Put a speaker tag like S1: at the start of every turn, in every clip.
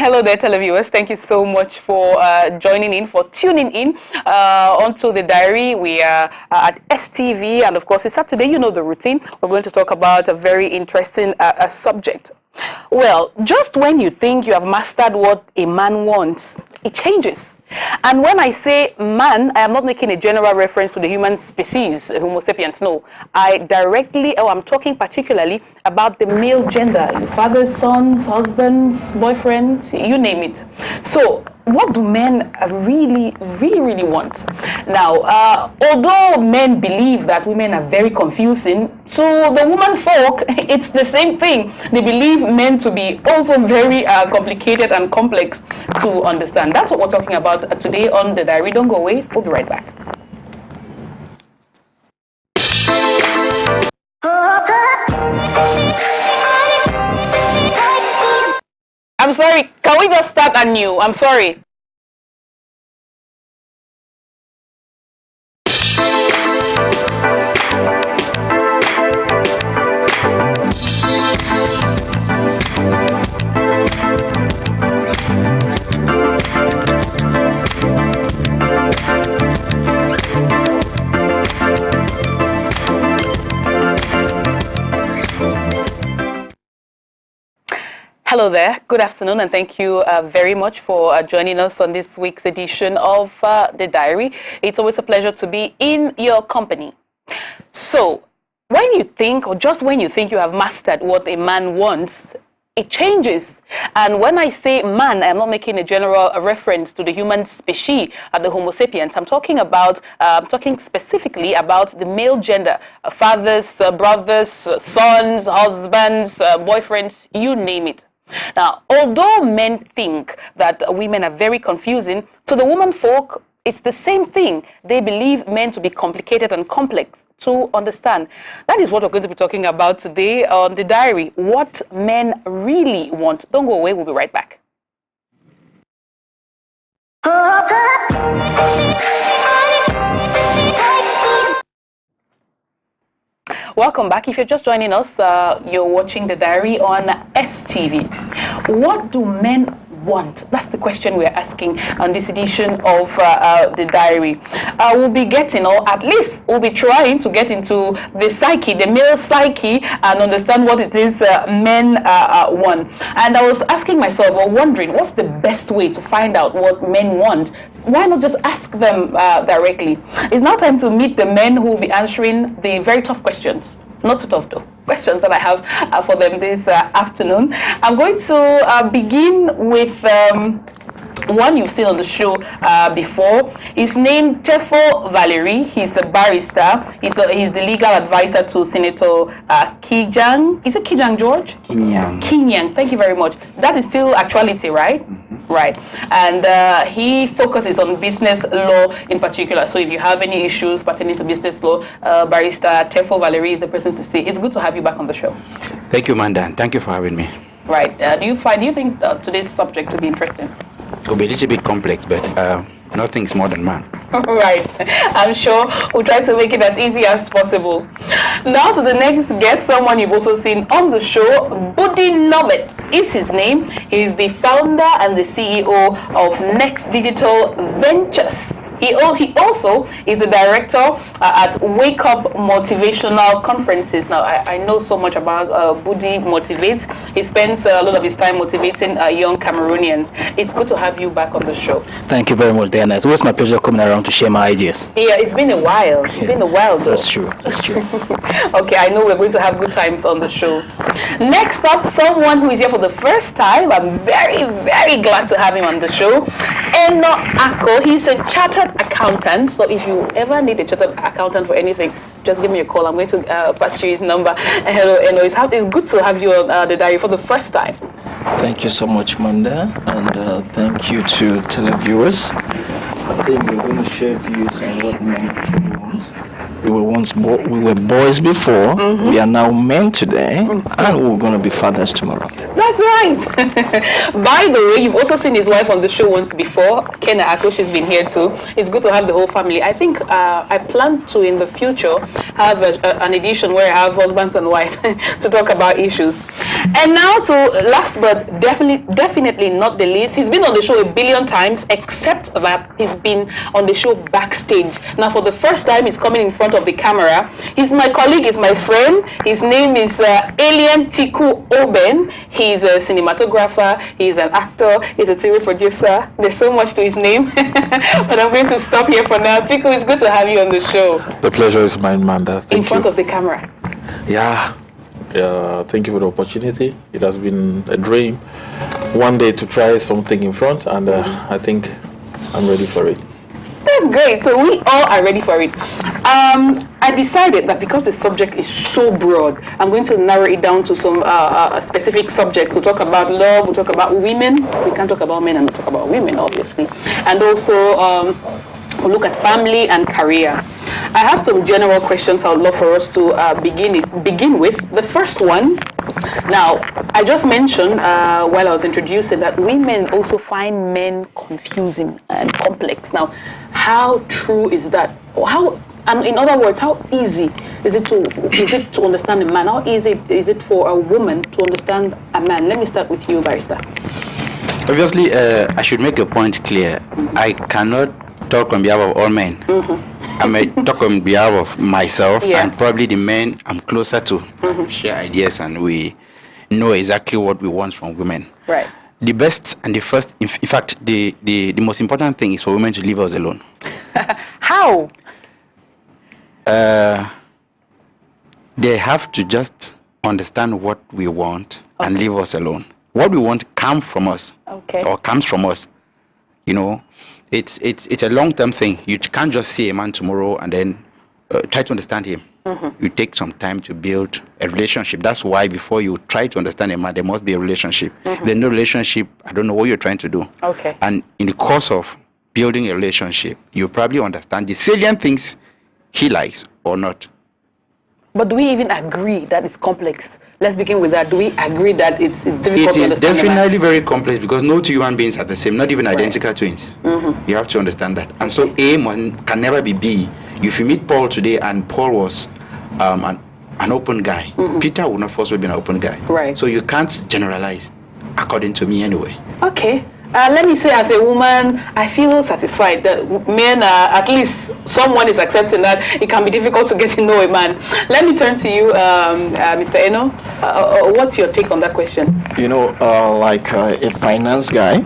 S1: Hello there, televiewers. Thank you so much for joining in, for tuning in onto the diary. We are at STV, and of course, it's Saturday. You know the routine. We're going to talk about a very interesting subject. Well, just when you think you have mastered what a man wants, it changes. And when I say man, I am not making a general reference to the human species, Homo sapiens, no. I'm talking particularly about the male gender, fathers, sons, husbands, boyfriends, you name it. So, what do men really want? Now, although men believe that women are very confusing, to the woman folk, it's the same thing. They believe men to be also very complicated and complex to understand. That's what we're talking about today on the diary. Don't go away. We'll be right back. I'm sorry, can we just start anew? I'm sorry. Hello there, good afternoon, and thank you very much for joining us on this week's edition of The Diary. It's always a pleasure to be in your company. So, when you think, or just when you think you have mastered what a man wants, it changes. And when I say man, I'm not making a general reference to the human species, the Homo sapiens. I'm talking specifically about the male gender, fathers, brothers, sons, husbands, boyfriends, you name it. Now, although men think that women are very confusing, to the woman folk, it's the same thing. They believe men to be complicated and complex to understand. That is what we're going to be talking about today on the diary. What men really want. Don't go away, we'll be right back. Welcome back. If you're just joining us, you're watching the diary on STV. What do men want? That's the question we're asking on this edition of the diary. We'll be getting, or at least we'll be trying to get into the psyche, the male psyche, and understand what it is men want. And I was asking myself, or wondering, what's the best way to find out what men want? Why not just ask them directly? It's now time to meet the men who will be answering the very tough questions. Not too tough though. Questions that I have for them this afternoon. I'm going to begin with one you've seen on the show before. He's named Tefo Valerie. He's a barrister. He's the legal advisor to Senator Kijang. Is it Kijang, George? Kinyang. Thank you very much. That is still actuality, right? Mm-hmm. Right. And he focuses on business law in particular. So if you have any issues pertaining to business law, barrister Tefo Valerie is the person to see. It's good to have you back on the show.
S2: Thank you, Manda, and thank you for having me.
S1: Right. Do you think today's subject to be interesting?
S2: It'll be a little bit complex, but nothing's more than man.
S1: Right. I'm sure we'll try to make it as easy as possible. Now to the next guest, someone you've also seen on the show. Budi Nomet is his name. He is the founder and the CEO of Next Digital Ventures. He also is a director at Wake Up Motivational Conferences. Now, I know so much about Budi Motivates. He spends a lot of his time motivating young Cameroonians. It's good to have you back on the show.
S3: Thank you very much, Diana. It's always my pleasure coming around to share my ideas.
S1: Yeah, it's been a while. It's been a while, though.
S3: That's true. That's true.
S1: Okay, I know we're going to have good times on the show. Next up, someone who is here for the first time. I'm very, very glad to have him on the show. Eno Ako. He's a chartered accountant. So if you ever need a chartered accountant for anything, just give me a call. I'm going to pass you his number. Hello, Eno. It's good to have you on the diary for the first time.
S4: Thank you so much, Manda, and thank you to televiewers. I think we're going to share views on what men truly want. we were boys before. We are now men today, and we're going to be fathers tomorrow.
S1: That's right. By the way, you've also seen his wife on the show once before. Kenna Ako, she's been here too. It's good to have the whole family. I think I plan to, in the future, have an edition where I have husbands and wife to talk about issues. And now to last but definitely not the least, he's been on the show a billion times, except that he's been on the show backstage. Now for the first time, he's coming in front of the camera. He's my colleague, he's my friend. His name is Alien Tiku Oben. He's a cinematographer, he's an actor, he's a TV producer. There's so much to his name. But I'm going to stop here for now. Tiku, it's good to have you on the show.
S5: The pleasure is mine, Manda. Thank you.
S1: In front of the camera.
S5: Yeah. Thank you for the opportunity. It has been a dream one day to try something in front, and I think I'm ready for it.
S1: That's great. So we all are ready for it. I decided that because the subject is so broad, I'm going to narrow it down to some specific subject. We'll talk about love, we'll talk about women. We can't talk about men and not talk about women, obviously. And also we'll look at family and career. I have some general questions I would love for us to begin with. The first one, now, I just mentioned while I was introducing that women also find men confusing and complex. Now, how true is that? And in other words, how easy is it to understand a man? How easy is it for a woman to understand a man? Let me start with you, Barrister.
S2: Obviously, I should make a point clear. I cannot talk on behalf of all men. I may talk on behalf of myself and probably the men I'm closer to. Share ideas and we know exactly what we want from women.
S1: Right.
S2: The best and the first, in fact, the most important thing is for women to leave us alone.
S1: How?
S2: They have to just understand what we want and leave us alone. What we want comes from us. Or comes from us. You know, it's a long-term thing. You can't just see a man tomorrow and then try to understand him. You take some time to build a relationship. That's why before you try to understand a man, there must be a relationship. If there's no relationship, I don't know what you're trying to do. And in the course of building a relationship, you probably understand the salient things he likes or not.
S1: But do we even agree that it's complex? Let's begin with that. Do we agree that it's difficult to understand?
S2: It is definitely very complex because no two human beings are the same, not even identical twins. You have to understand that. And so A can never be B. If you meet Paul today and Paul was an open guy, Peter would not forcefully be an open guy.
S1: Right.
S2: So you can't generalize, according to me anyway.
S1: Okay. Let me say, as a woman, I feel satisfied that men at least someone is accepting that it can be difficult to get to know a man. Let me turn to you, Mr. Eno. What's your take on that question?
S4: You know, like a finance guy,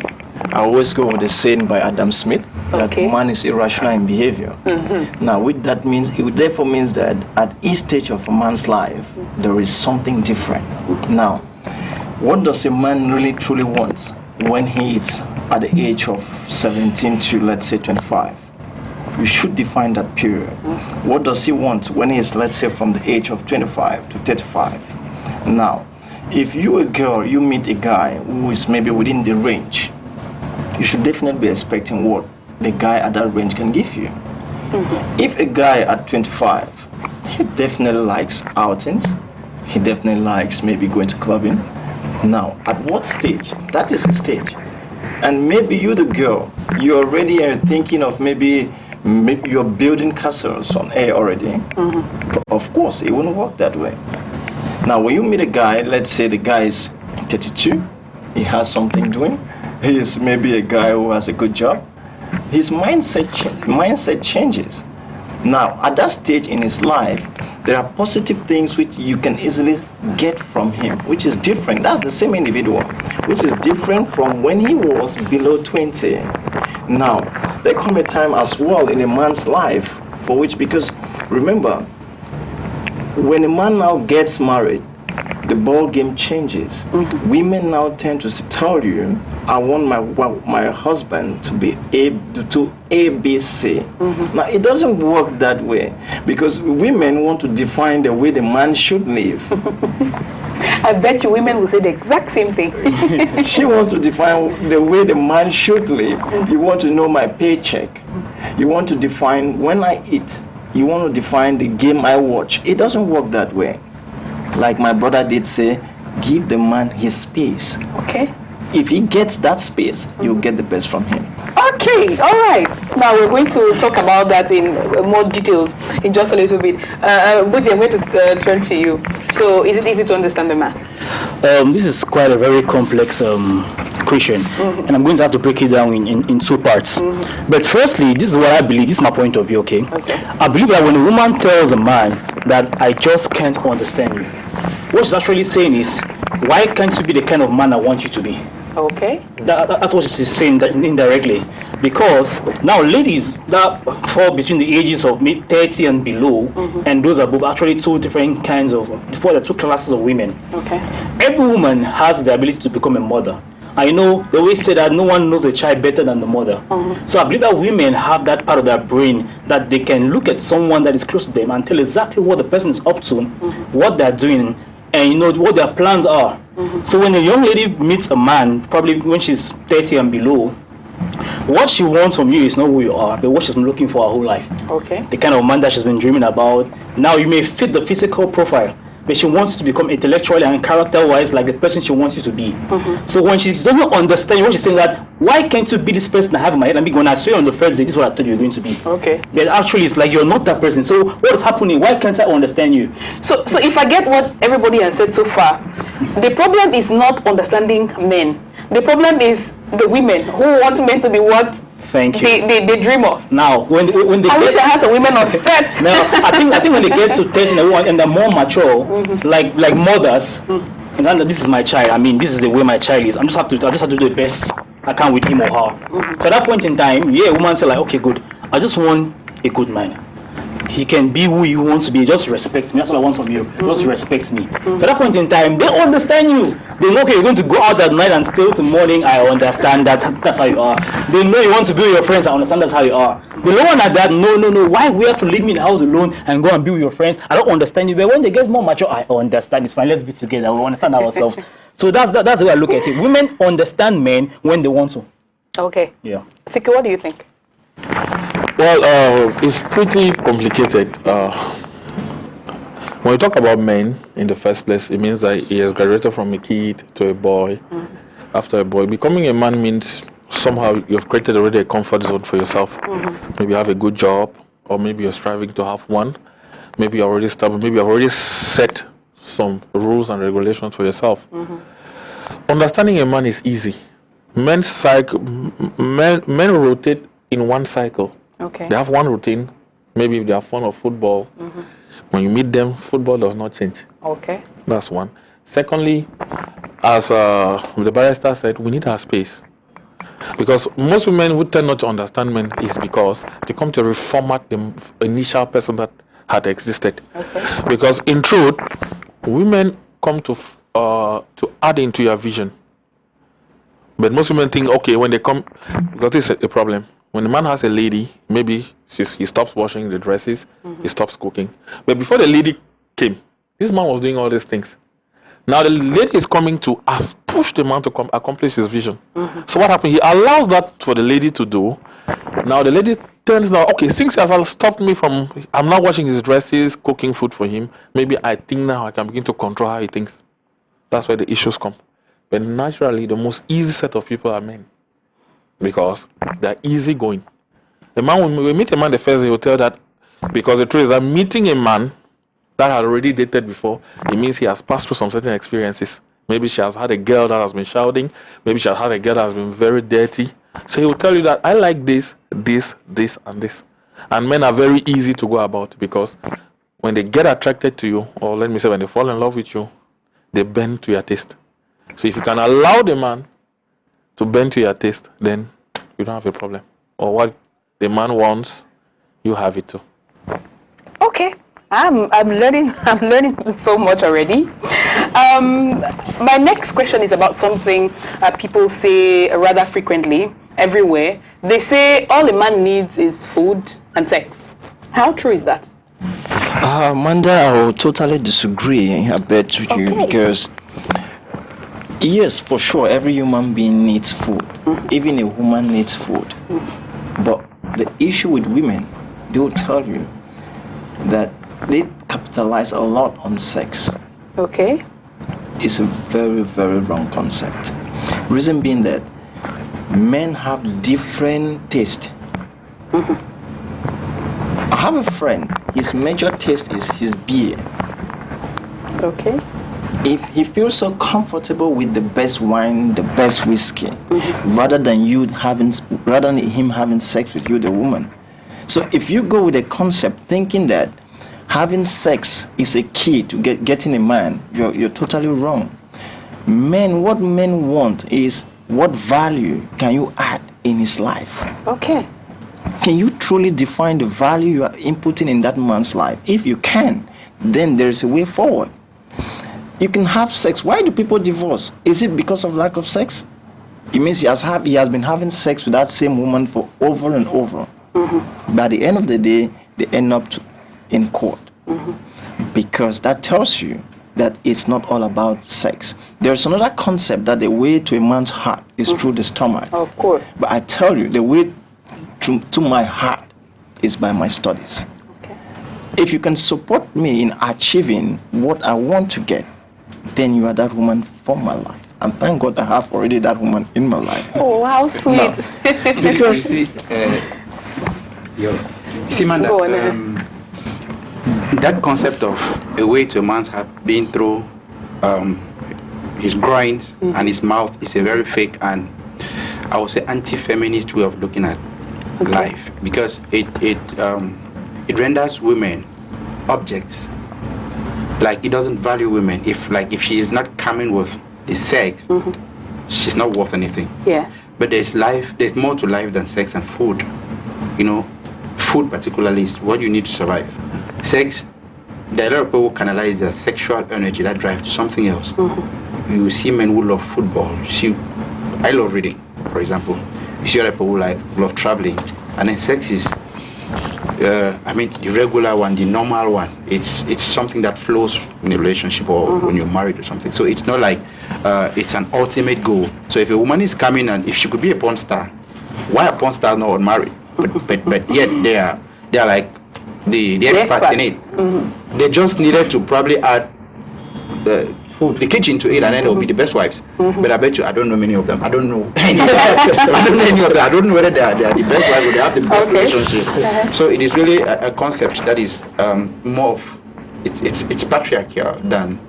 S4: I always go with the saying by Adam Smith that man is irrational in behavior. Now, that means it therefore means that at each stage of a man's life, there is something different. Now, what does a man really truly want when he is at the age of 17 to, let's say, 25? You should define that period. What does he want when he is, let's say, from the age of 25 to 35? Now, if you a girl, you meet a guy who is maybe within the range, you should definitely be expecting what the guy at that range can give you. If a guy at 25, he definitely likes outings, he definitely likes maybe going to clubbing. Now, at what stage? That is the stage. And maybe you, the girl, you already are thinking of maybe you're building castles on air already. Of course, it wouldn't work that way. Now, when you meet a guy, let's say the guy is 32, he has something doing, he is maybe a guy who has a good job, his mindset changes. Now, at that stage in his life, there are positive things which you can easily get from him, which is different. That's the same individual, which is different from when he was below 20. Now, there come a time as well in a man's life for which, because remember, when a man now gets married, the ball game changes. Women now tend to tell you, I want my husband to be ABC. Now, it doesn't work that way because women want to define the way the man should live.
S1: I bet you women will say the exact same thing.
S4: She wants to define the way the man should live. You want to know my paycheck. You want to define when I eat. you want to define the game I watch. It doesn't work that way. Like my brother did say, give the man his space.
S1: Okay.
S4: If he gets that space, you'll get the best from him.
S1: Okay, all right. Now we're going to talk about that in more details in just a little bit. Budi, I'm going to turn to you. So, is it easy to understand the man?
S3: This is quite a very complex question, and I'm going to have to break it down in two parts. But firstly, this is what I believe. This is my point of view. Okay. I believe that when a woman tells a man that I just can't understand you, what she's actually saying is, why can't you be the kind of man I want you to be?
S1: Okay.
S3: That's what she's saying indirectly. Because now ladies that fall between the ages of mid 30 and below, and those above, actually two different kinds of, before the two classes of women.
S1: Okay.
S3: Every woman has the ability to become a mother. I know they always say that no one knows a child better than the mother. So I believe that women have that part of their brain that they can look at someone that is close to them and tell exactly what the person is up to, what they're doing, and you know what their plans are. So when a young lady meets a man, probably when she's 30 and below, what she wants from you is not who you are, but what she's been looking for her whole life.
S1: Okay.
S3: The kind of man that she's been dreaming about. Now you may fit the physical profile, but she wants you to become intellectually and character-wise like the person she wants you to be. So when she doesn't understand what she's saying, that why can't you be this person I have in my head? And when I saw you on the first day, this is what I thought you were going to be.
S1: Okay.
S3: But actually, it's like you're not that person. So what is happening? Why can't I understand you?
S1: So if I get what everybody has said so far, the problem is not understanding men. The problem is the women who want men to be what
S3: Thank you.
S1: They dream of.
S3: Now, when they
S1: I wish I had some women on set.
S3: Now, I think when they get to 30 and they're more mature, like mothers, and then this is my child. I mean, this is the way my child is. I just have to do the best I can with him or her. So at that point in time, yeah, a woman say like, okay, good. I just want a good man. He can be who he wants to be. Just respect me. That's what I want from you. Just respect me. So at that point in time, they understand you. They know, okay, you're going to go out at night and still till morning. I understand that. That's how you are. They know you want to be with your friends. I understand that's how you are. The lower one at that, no. Why we have to leave me in the house alone and go and be with your friends? I don't understand you. But when they get more mature, I understand. It's fine. Let's be together. We understand ourselves. So that's the way I look at it. Women understand men when they want to.
S1: Okay.
S3: Yeah.
S1: Siki, what do you think?
S5: Well, it's pretty complicated. When we talk about men in the first place, it means that he has graduated from a kid to a boy. After a boy, becoming a man means somehow you've created already a comfort zone for yourself. Maybe you have a good job, or maybe you're striving to have one. Maybe you're already stable. Maybe you've already set some rules and regulations for yourself. Understanding a man is easy. Men rotate in one cycle.
S1: Okay.
S5: They have one routine. Maybe if they are fond of football, when you meet them, football does not change.
S1: Okay.
S5: That's one. Secondly, as the barrister said, we need our space. Because most women who tend not to understand men is because they come to reformat the initial person that had existed. Okay. Because in truth, women come to add into your vision. But most women think, okay, when they come, because this is a problem. When a man has a lady, maybe he stops washing the dresses, he stops cooking. But before the lady came, this man was doing all these things. Now the lady is coming to push the man to accomplish his vision. So what happened? He allows that for the lady to do. Now the lady turns now, okay, since he has stopped me from, I'm not washing his dresses, cooking food for him, maybe I think now I can begin to control how he thinks. That's where the issues come. But naturally, the most easy set of people are men. Because they're easygoing. A man, when we meet a man the first day, he will tell that, because the truth is that meeting a man that had already dated before, it means he has passed through some certain experiences. Maybe she has had a girl that has been shouting. Maybe she has had a girl that has been very dirty. So he will tell you that I like this, this, this, and this. And men are very easy to go about because when they get attracted to you, or let me say when they fall in love with you, they bend to your taste. So if you can allow the man to bend to your taste, then you don't have a problem. Or what the man wants, you have it too.
S1: Okay. I'm learning so much already. My next question is about something people say rather frequently everywhere. They say all a man needs is food and sex. How true is that?
S4: Manda, I will totally disagree a bit with you because yes, for sure, every human being needs food. Even a woman needs food. But the issue with women, they will tell you, that they capitalize a lot on sex.
S1: Okay.
S4: It's a very, very wrong concept. Reason being that men have different taste. I have a friend, his major taste is his beer.
S1: Okay.
S4: If he feels so comfortable with the best wine, the best whiskey, rather than him having sex with you, the woman. So if you go with a concept thinking that having sex is a key to getting a man, you're totally wrong. What men want is, what value can you add in his life?
S1: Okay.
S4: Can you truly define the value you are inputting in that man's life? If you can, then there's a way forward. You can have sex. Why do people divorce? Is it because of lack of sex? It means he has been having sex with that same woman for over and over. But at the end of the day, they end up in court. Because that tells you that it's not all about sex. There's another concept that the way to a man's heart is through the stomach.
S1: Of course.
S4: But I tell you, the way to my heart is by my studies.
S1: Okay.
S4: If you can support me in achieving what I want to get, then you are that woman for my life. And thank God I have already that woman in my life.
S1: Oh, how sweet.
S4: Now, because
S2: you see, Manda, that concept of a way to a man's heart being through his groins and his mouth is a very fake and I would say anti-feminist way of looking at life, because it renders women objects. Like, it doesn't value women. If she is not coming with the sex, she's not worth anything.
S1: Yeah.
S2: But there's more to life than sex and food. You know, food particularly is what you need to survive. Sex, there are a lot of people who canalize their sexual energy, that drive, to something else. You see men who love football. I love reading, for example. You see other people who love traveling. And then sex is, the regular one, the normal one. It's something that flows in a relationship or when you're married or something. So it's not like it's an ultimate goal. So if a woman is coming and if she could be a porn star, why are porn stars not unmarried? But yet they are like the experts in it. They just needed to probably add the kitchen to it, and then they'll be the best wives. But I bet you I don't know many of them. I don't know any of them. I don't know whether they are the best wives or they have the best relationship. So it is really a concept that is more of it's patriarchal than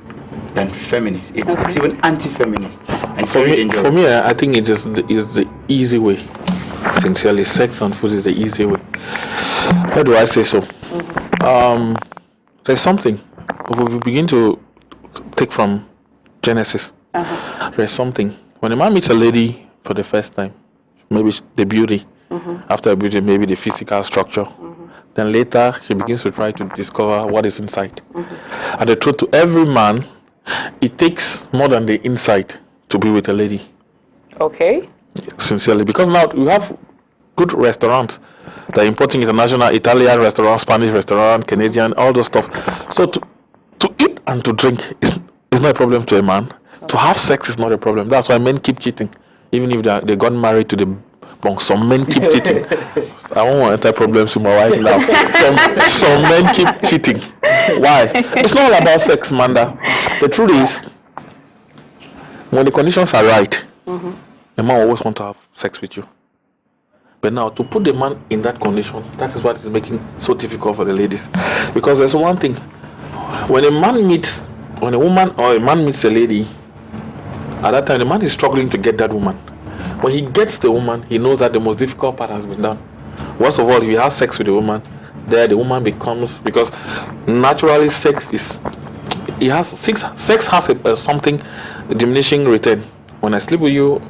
S2: feminist. It's even anti-feminist. And
S5: for me, I think it is the easy way. Sincerely, sex and food is the easy way. How do I say so? There's something. We begin to take from Genesis. There's something. When a man meets a lady for the first time, maybe the beauty, after the beauty, maybe the physical structure, then later she begins to try to discover what is inside. And the truth, to every man, it takes more than the inside to be with a lady.
S1: Okay.
S5: Sincerely, because now we have good restaurants. They're importing international Italian restaurant, Spanish restaurant, Canadian, all those stuff. So to eat and to drink is not a problem to a man. To have sex is not a problem. That's why men keep cheating, even if they got married to the bunk. Some men keep cheating. I won't want to enter problems with my wife now. Some men keep cheating. Why? It's not all about sex, Manda. The truth is, when the conditions are right, a man always wants to have sex with you. But now, to put the man in that condition, that is what is making so difficult for the ladies. Because there's one thing. When a woman meets a lady, at that time, the man is struggling to get that woman. When he gets the woman, he knows that the most difficult part has been done. Worst of all, if he has sex with the woman, there the woman becomes, because naturally sex has something diminishing return. When I sleep with you,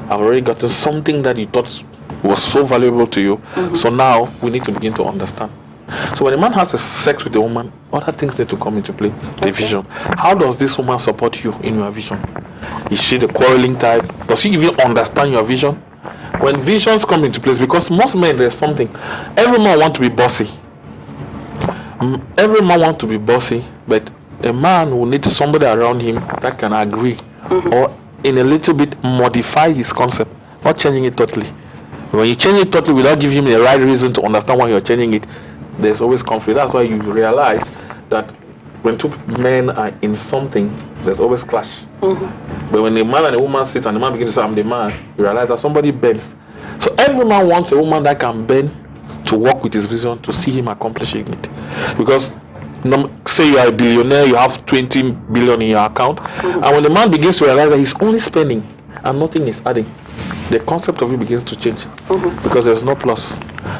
S5: I've already gotten something that you thought was so valuable to you. So now we need to begin to understand. So when a man has a sex with a woman, other things need to come into play. The vision. How does this woman support you in your vision? Is she the quarreling type? Does she even understand your vision? When visions come into place, because most men, there's something. Every man wants to be bossy. Every man wants to be bossy, but a man will need somebody around him that can agree or in a little bit modify his concept, not changing it totally. When you change it totally without giving him the right reason to understand why you're changing it, there's always conflict. That's why you realize that when two men are in something, there's always clash. But when a man and a woman sit and the man begins to say, I'm the man, you realize that somebody bends. So every man wants a woman that can bend to work with his vision, to see him accomplishing it. Because say you are a billionaire, you have 20 billion in your account, and when the man begins to realize that he's only spending and nothing is adding, the concept of it begins to change, because there's no plus.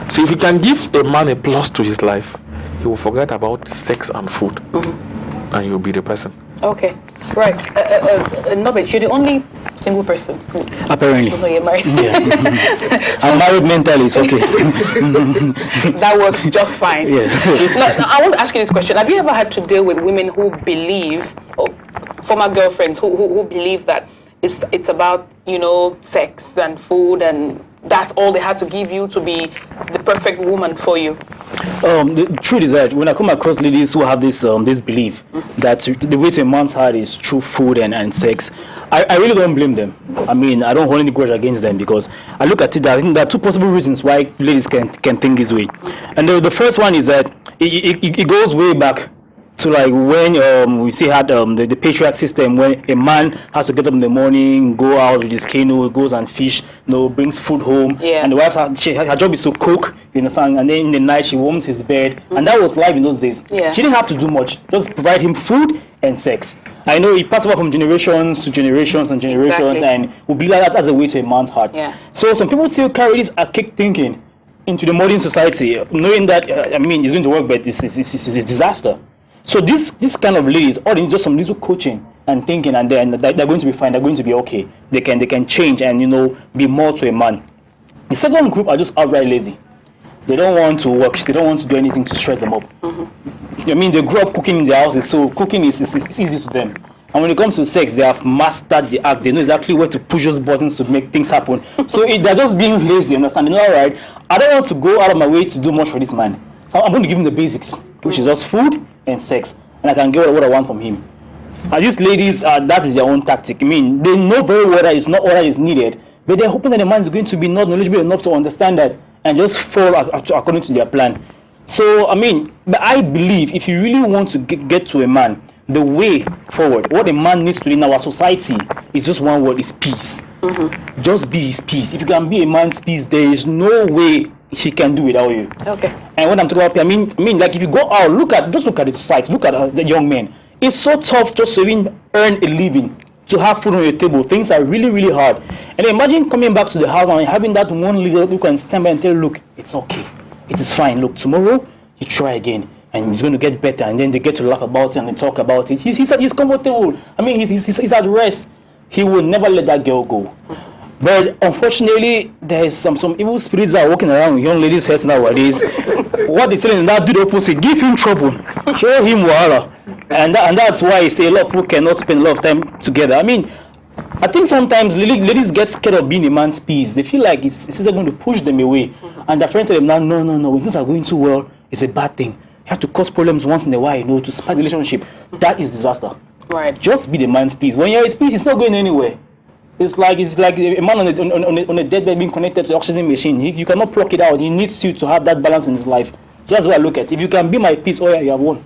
S5: So if you can give a man a plus to his life, he will forget about sex and food, and you'll be the person.
S1: Okay, right. Nobit, you're the only single person.
S3: Apparently.
S1: Although you're married.
S3: Yeah. I'm married mentally, it's okay.
S1: That works just fine.
S3: Yes.
S1: Now, I want to ask you this question. Have you ever had to deal with women who believe, or former girlfriends who believe that it's about, sex and food, and that's all they had to give you to be the perfect woman for you?
S3: The truth is that when I come across ladies who have this belief that the way to a man's heart is through food and sex, I really don't blame them. I mean, I don't hold any grudge against them, because I look at it, I think there are two possible reasons why ladies can think this way. And the first one is that it goes way back to like when we see had the patriarch system, where a man has to get up in the morning, go out with his canoe, goes and fish, brings food home, and the wife her job is to cook, and then in the night she warms his bed, and that was life in those days. She didn't have to do much, just provide him food and sex. I know it passed over from generations to generations and generations, and we believe that as a way to a man's heart. So some people still carry this archaic thinking into the modern society, knowing that it's going to work, but it's a disaster. So this kind of ladies, all they need just some little coaching and thinking, and then they're going to be fine. They're going to be okay. They can change and be more to a man. The second group are just outright lazy. They don't want to work. They don't want to do anything to stress them up. They grew up cooking in their houses, so cooking is easy to them. And when it comes to sex, they have mastered the act. They know exactly where to push those buttons to make things happen. So they're just being lazy. Understand? All right, I don't want to go out of my way to do much for this man. So I'm going to give him the basics, which is just food and sex, and I can get what I want from him. And these ladies, that is their own tactic. They know very well that it's not all that is needed, but they're hoping that the man is going to be not knowledgeable enough to understand that and just fall according to their plan. So, but I believe if you really want to get to a man, the way forward, what a man needs to do in our society is just one word, is peace. Just be his peace. If you can be a man's peace, there is no way he can do without you. Okay. And when I'm talking about, like if you go out, look at the society, look at the young men. It's so tough just to even earn a living, to have food on your table. Things are really, really hard. And imagine coming back to the house and having that one leader who can stand by and tell you, look, it's okay, it is fine. Look, tomorrow you try again, and it's going to get better. And then they get to laugh about it and they talk about it. He's comfortable. He's at rest. He will never let that girl go. But unfortunately, there is some evil spirits that are walking around with young ladies' heads nowadays. What they're telling that do the opposite: give him trouble, show him wahala, and that's why I say a lot of people cannot spend a lot of time together. I think sometimes ladies get scared of being a man's peace. They feel like it's going to push them away, and their friends tell them, no, when things are going too well, it's a bad thing. You have to cause problems once in a while, to spice the relationship. That is disaster. Right. Just be the man's peace. When you're his peace, it's not going anywhere. It's like a man on a deathbed being connected to the oxygen machine. You cannot pluck it out. He needs you to have that balance in his life. So that's what I look at. If you can be my peace, you have won.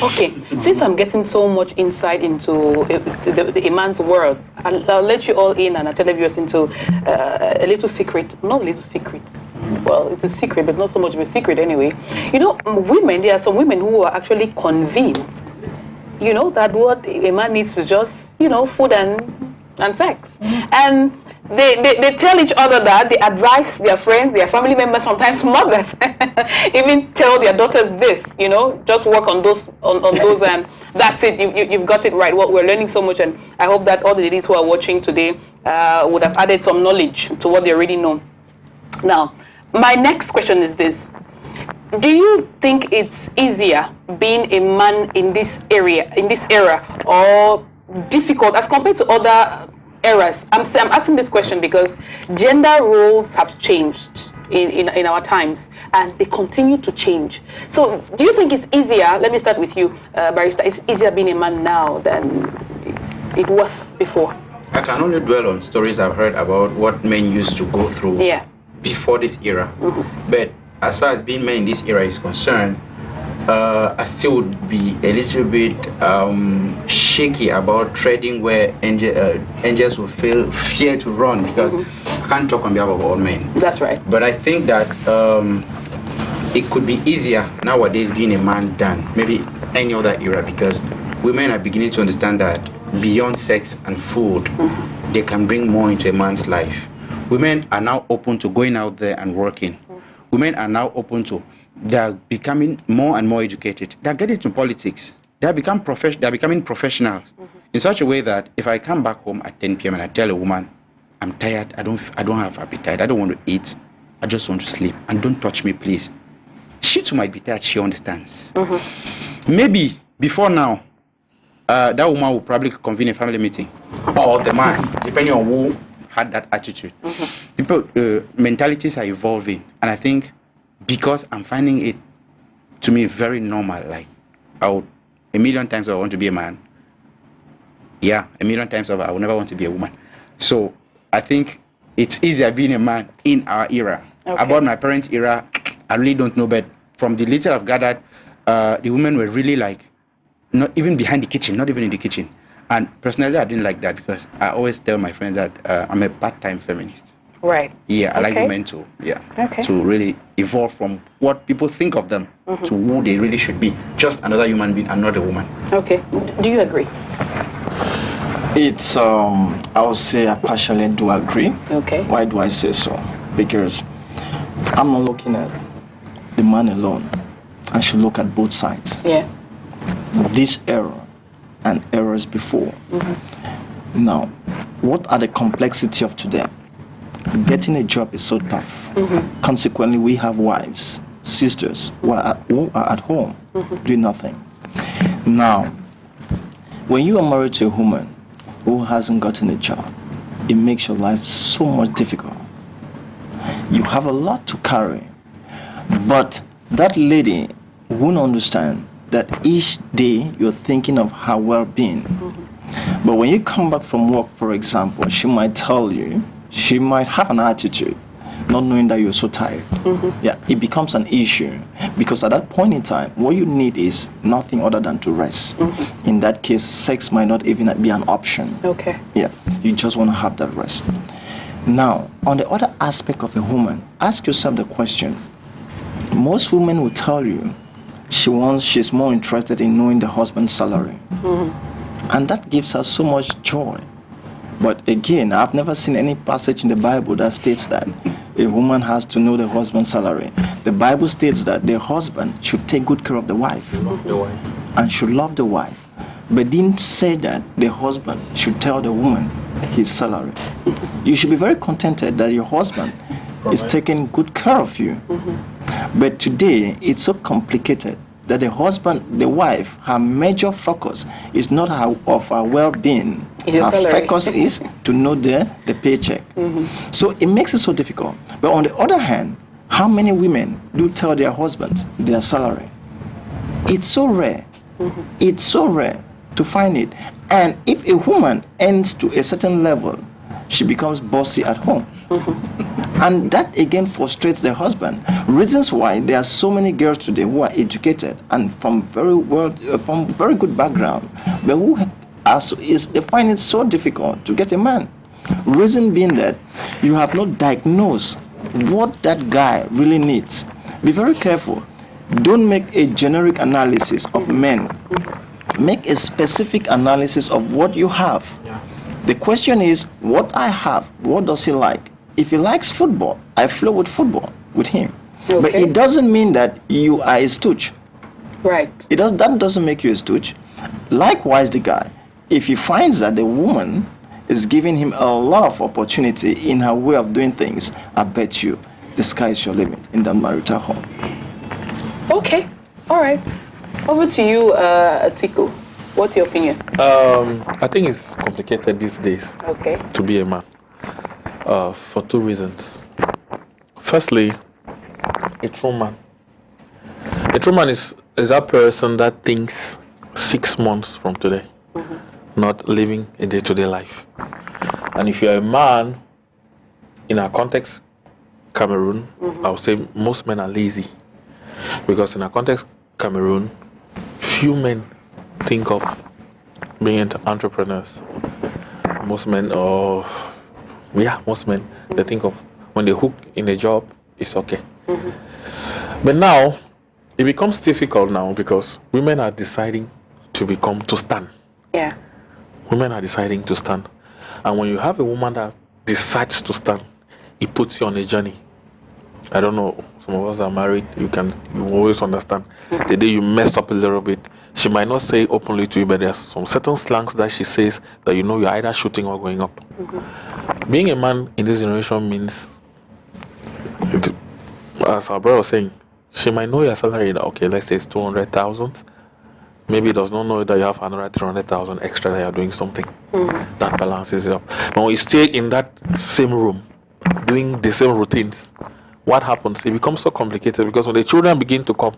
S1: Okay, since I'm getting so much insight into a man's world, I'll let you all in and I'll tell viewers into a little secret. Not a little secret. Well, it's a secret, but not so much of a secret anyway. Women, there are some women who are actually convinced, that what a man needs is just, food and sex. And they tell each other that, they advise their friends, their family members, sometimes mothers, even tell their daughters this, just work on those, and that's it, you've got it right. Well, we're learning so much, and I hope that all the ladies who are watching today would have added some knowledge to what they already know. Now, my next question is this. Do you think it's easier being a man in this era, or difficult as compared to other eras? I'm asking this question because gender roles have changed in our times, and they continue to change. So do you think it's easier, let me start with you, Barrister, it's easier being a man now than it was before?
S2: I can only dwell on stories I've heard about what men used to go through before this era. But as far as being men in this era is concerned, I still would be a little bit shaky about treading where angels will fear to run, because I can't talk on behalf of all men.
S1: That's right.
S2: But I think that it could be easier nowadays being a man than maybe any other era, because women are beginning to understand that beyond sex and food, they can bring more into a man's life. Women are now open to going out there and working. Women are now open to, they are becoming more and more educated. They are getting into politics. They are becoming professionals in such a way that if I come back home at 10 p.m. and I tell a woman, I'm tired, I don't have appetite, I don't want to eat, I just want to sleep, and don't touch me, please. She too might be tired, she understands. Maybe before now, that woman will probably convene a family meeting, or the man, depending on who had that attitude. People, mentalities are evolving, and I think because I'm finding it, to me, very normal. Like, I would, a million times I want to be a man. Yeah, a million times over, I would never want to be a woman. So I think it's easier being a man in our era. Okay. About my parents' era, I really don't know, but from the little I've gathered, the women were really like, not even behind the kitchen, not even in the kitchen. And personally, I didn't like that, because I always tell my friends that I'm a part-time feminist.
S1: Right.
S2: Yeah, I like women to, to really evolve from what people think of them to who they really should be. Just another human being and not a woman.
S1: Okay. Do you agree?
S4: It's, I would say I partially do agree.
S1: Okay.
S4: Why do I say so? Because I'm not looking at the man alone. I should look at both sides.
S1: Yeah.
S4: This era and eras before. Now, what are the complexity of today? Getting a job is so tough. Consequently, we have wives, sisters who are at home doing nothing. Now, when you are married to a woman who hasn't gotten a job, it makes your life so much difficult. You have a lot to carry, but that lady won't understand that each day you're thinking of her well-being. But when you come back from work, for example, she might tell you, she might have an attitude, not knowing that you're so tired. Yeah, it becomes an issue, because at that point in time, what you need is nothing other than to rest. In that case, sex might not even be an option.
S1: Okay.
S4: Yeah, you just want to have that rest. Now, on the other aspect of a woman, ask yourself the question. Most women will tell you she's more interested in knowing the husband's salary. And that gives her so much joy. But again, I've never seen any passage in the Bible that states that a woman has to know the husband's salary. The Bible states that the husband should take good care of the wife.
S5: Love the wife.
S4: And should love the wife. But didn't say that the husband should tell the woman his salary. You should be very contented that your husband is taking good care of you. But today, it's so complicated that the husband, the wife, her major focus is not of her well-being. Her focus is to know the paycheck. So it makes it so difficult. But on the other hand, how many women do tell their husbands their salary? It's so rare. It's so rare to find it. And if a woman ends to a certain level, she becomes bossy at home. And that again frustrates the husband. Reasons why there are so many girls today who are educated and from very good background, but who they find it so difficult to get a man. Reason being that you have not diagnosed what that guy really needs. Be very careful. Don't make a generic analysis of men. Make a specific analysis of what you have. The question is, what I have, what does he like? If he likes football, I flow with football with him. Okay. But it doesn't mean that you are a stooge.
S1: Right.
S4: That doesn't make you a stooge. Likewise, the guy, if he finds that the woman is giving him a lot of opportunity in her way of doing things, I bet you the sky is your limit in that marital home.
S1: Okay. All right. Over to you, Atiku. What's your opinion?
S5: I think it's complicated these days to be a man for two reasons. Firstly, a true man. A true man is that person that thinks 6 months from today, not living a day-to-day life. And if you're a man, in our context, Cameroon, I would say most men are lazy. Because in our context, Cameroon, few men think of being entrepreneurs. Most men, they think of when they hook in a job, it's okay. But now, it becomes difficult now because women are deciding to stand.
S1: Yeah.
S5: Women are deciding to stand. And when you have a woman that decides to stand, it puts you on a journey. I don't know, some of us are married, you always understand. The day you mess up a little bit, she might not say openly to you, but there's some certain slangs that she says that you know you're either shooting or going up. Being a man in this generation means, as our brother was saying, she might know your salary that, okay, let's say it's 200,000. Maybe does not know that you have another 300,000 extra that you're doing something. That balances it up. But when you stay in that same room, doing the same routines, what happens? It becomes so complicated because when the children begin to come,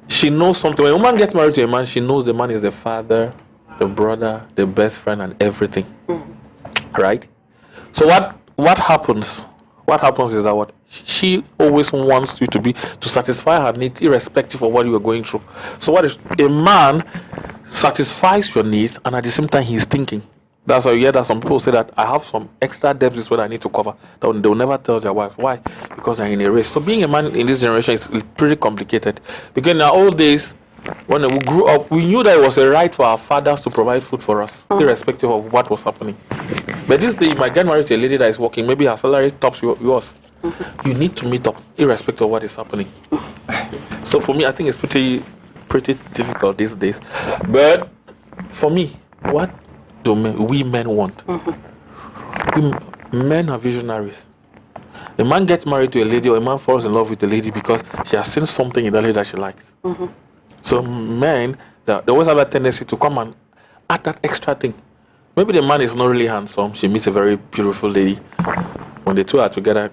S5: she knows something. When a woman gets married to a man, she knows the man is the father, the brother, the best friend, and everything. Right? So what happens? What happens is that she always wants you to satisfy her needs irrespective of what you are going through. So what is a man satisfies your needs and at the same time he's thinking. That's why you hear that some people say that I have some extra debts is what I need to cover. They'll never tell their wife. Why? Because they're in a race. So being a man in this generation is pretty complicated. Because in our old days, when we grew up, we knew that it was a right for our fathers to provide food for us, irrespective of what was happening. But this day, you might get married to a lady that is working, maybe her salary tops yours. You need to meet up, irrespective of what is happening. So for me, I think it's pretty difficult these days. But for me, what do we men want? Men are visionaries. A man gets married to a lady or a man falls in love with a lady because she has seen something in that lady that she likes. So men, they always have a tendency to come and add that extra thing. Maybe the man is not really handsome. She meets a very beautiful lady. When the two are together,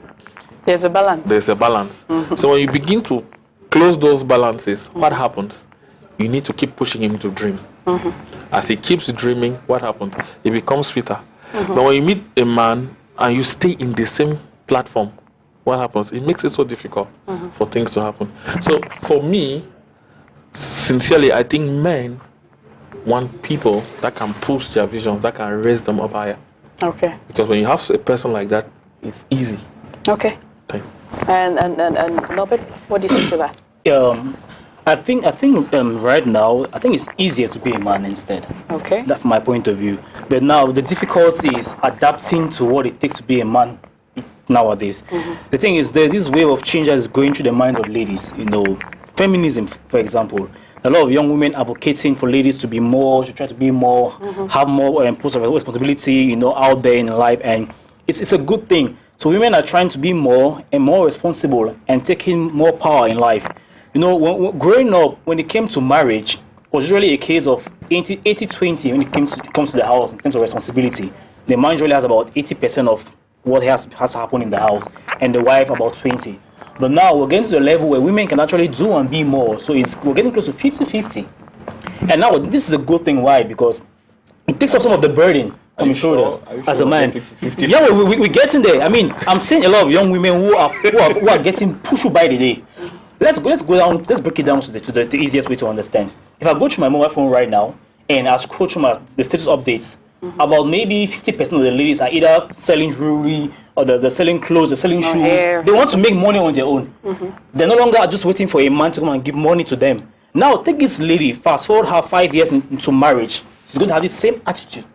S1: there's a balance.
S5: So when you begin to close those balances, what happens? You need to keep pushing him to dream. As he keeps dreaming, what happens? It becomes sweeter. But when you meet a man and you stay in the same platform, what happens? It makes it so difficult for things to happen. So for me, sincerely, I think men want people that can push their visions, that can raise them up higher.
S1: Okay.
S5: Because when you have a person like that, it's easy.
S1: Okay. And Norbert, what do you think to that?
S3: I think right now, I think it's easier to be a man instead.
S1: Okay.
S3: That's my point of view. But now the difficulty is adapting to what it takes to be a man nowadays. The thing is, there's this wave of change that is going through the minds of ladies. You know, feminism, for example. A lot of young women advocating for ladies to be more, to try to be more, have more posts of responsibility, you know, out there in life, and it's a good thing. So women are trying to be more and more responsible and taking more power in life. You know, growing up, when it came to marriage, it was usually a case of 80-20 when it comes to the house in terms of responsibility. The man usually has about 80% of what has happened in the house, and the wife about 20%. But now we're getting to the level where women can actually do and be more. So we're getting close to 50-50. And now this is a good thing. Why? Because it takes off some of the burden on your shoulders as a man. Yeah, we're getting there. I mean, I'm seeing a lot of young women who are getting pushed by the day. Let's go down. Let's break it down to the easiest way to understand. If I go to my mobile phone right now and I scroll through the status updates, about maybe 50% of the ladies are either selling jewelry or they're selling clothes, they're selling shoes. Hair. They want to make money on their own. They're no longer just waiting for a man to come and give money to them. Now take this lady, fast forward her 5 years into marriage. She's going to have the same attitude.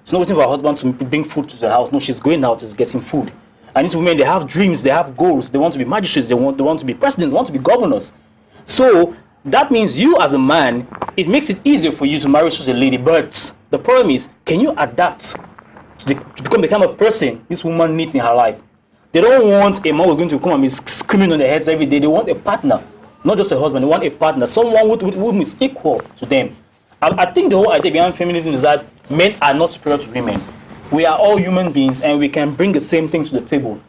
S3: She's not waiting for her husband to bring food to the house. No, she's going out, just getting food. And these women, they have dreams, they have goals. They want to be magistrates, they want to be presidents, they want to be governors. So that means you as a man, it makes it easier for you to marry such a lady. But the problem is, can you adapt to become the kind of person this woman needs in her life? They don't want a man who's going to come and be screaming on their heads every day. They want a partner, not just a husband. They want a partner, someone who is equal to them. I think the whole idea behind feminism is that men are not superior to women. We are all human beings and we can bring the same thing to the table.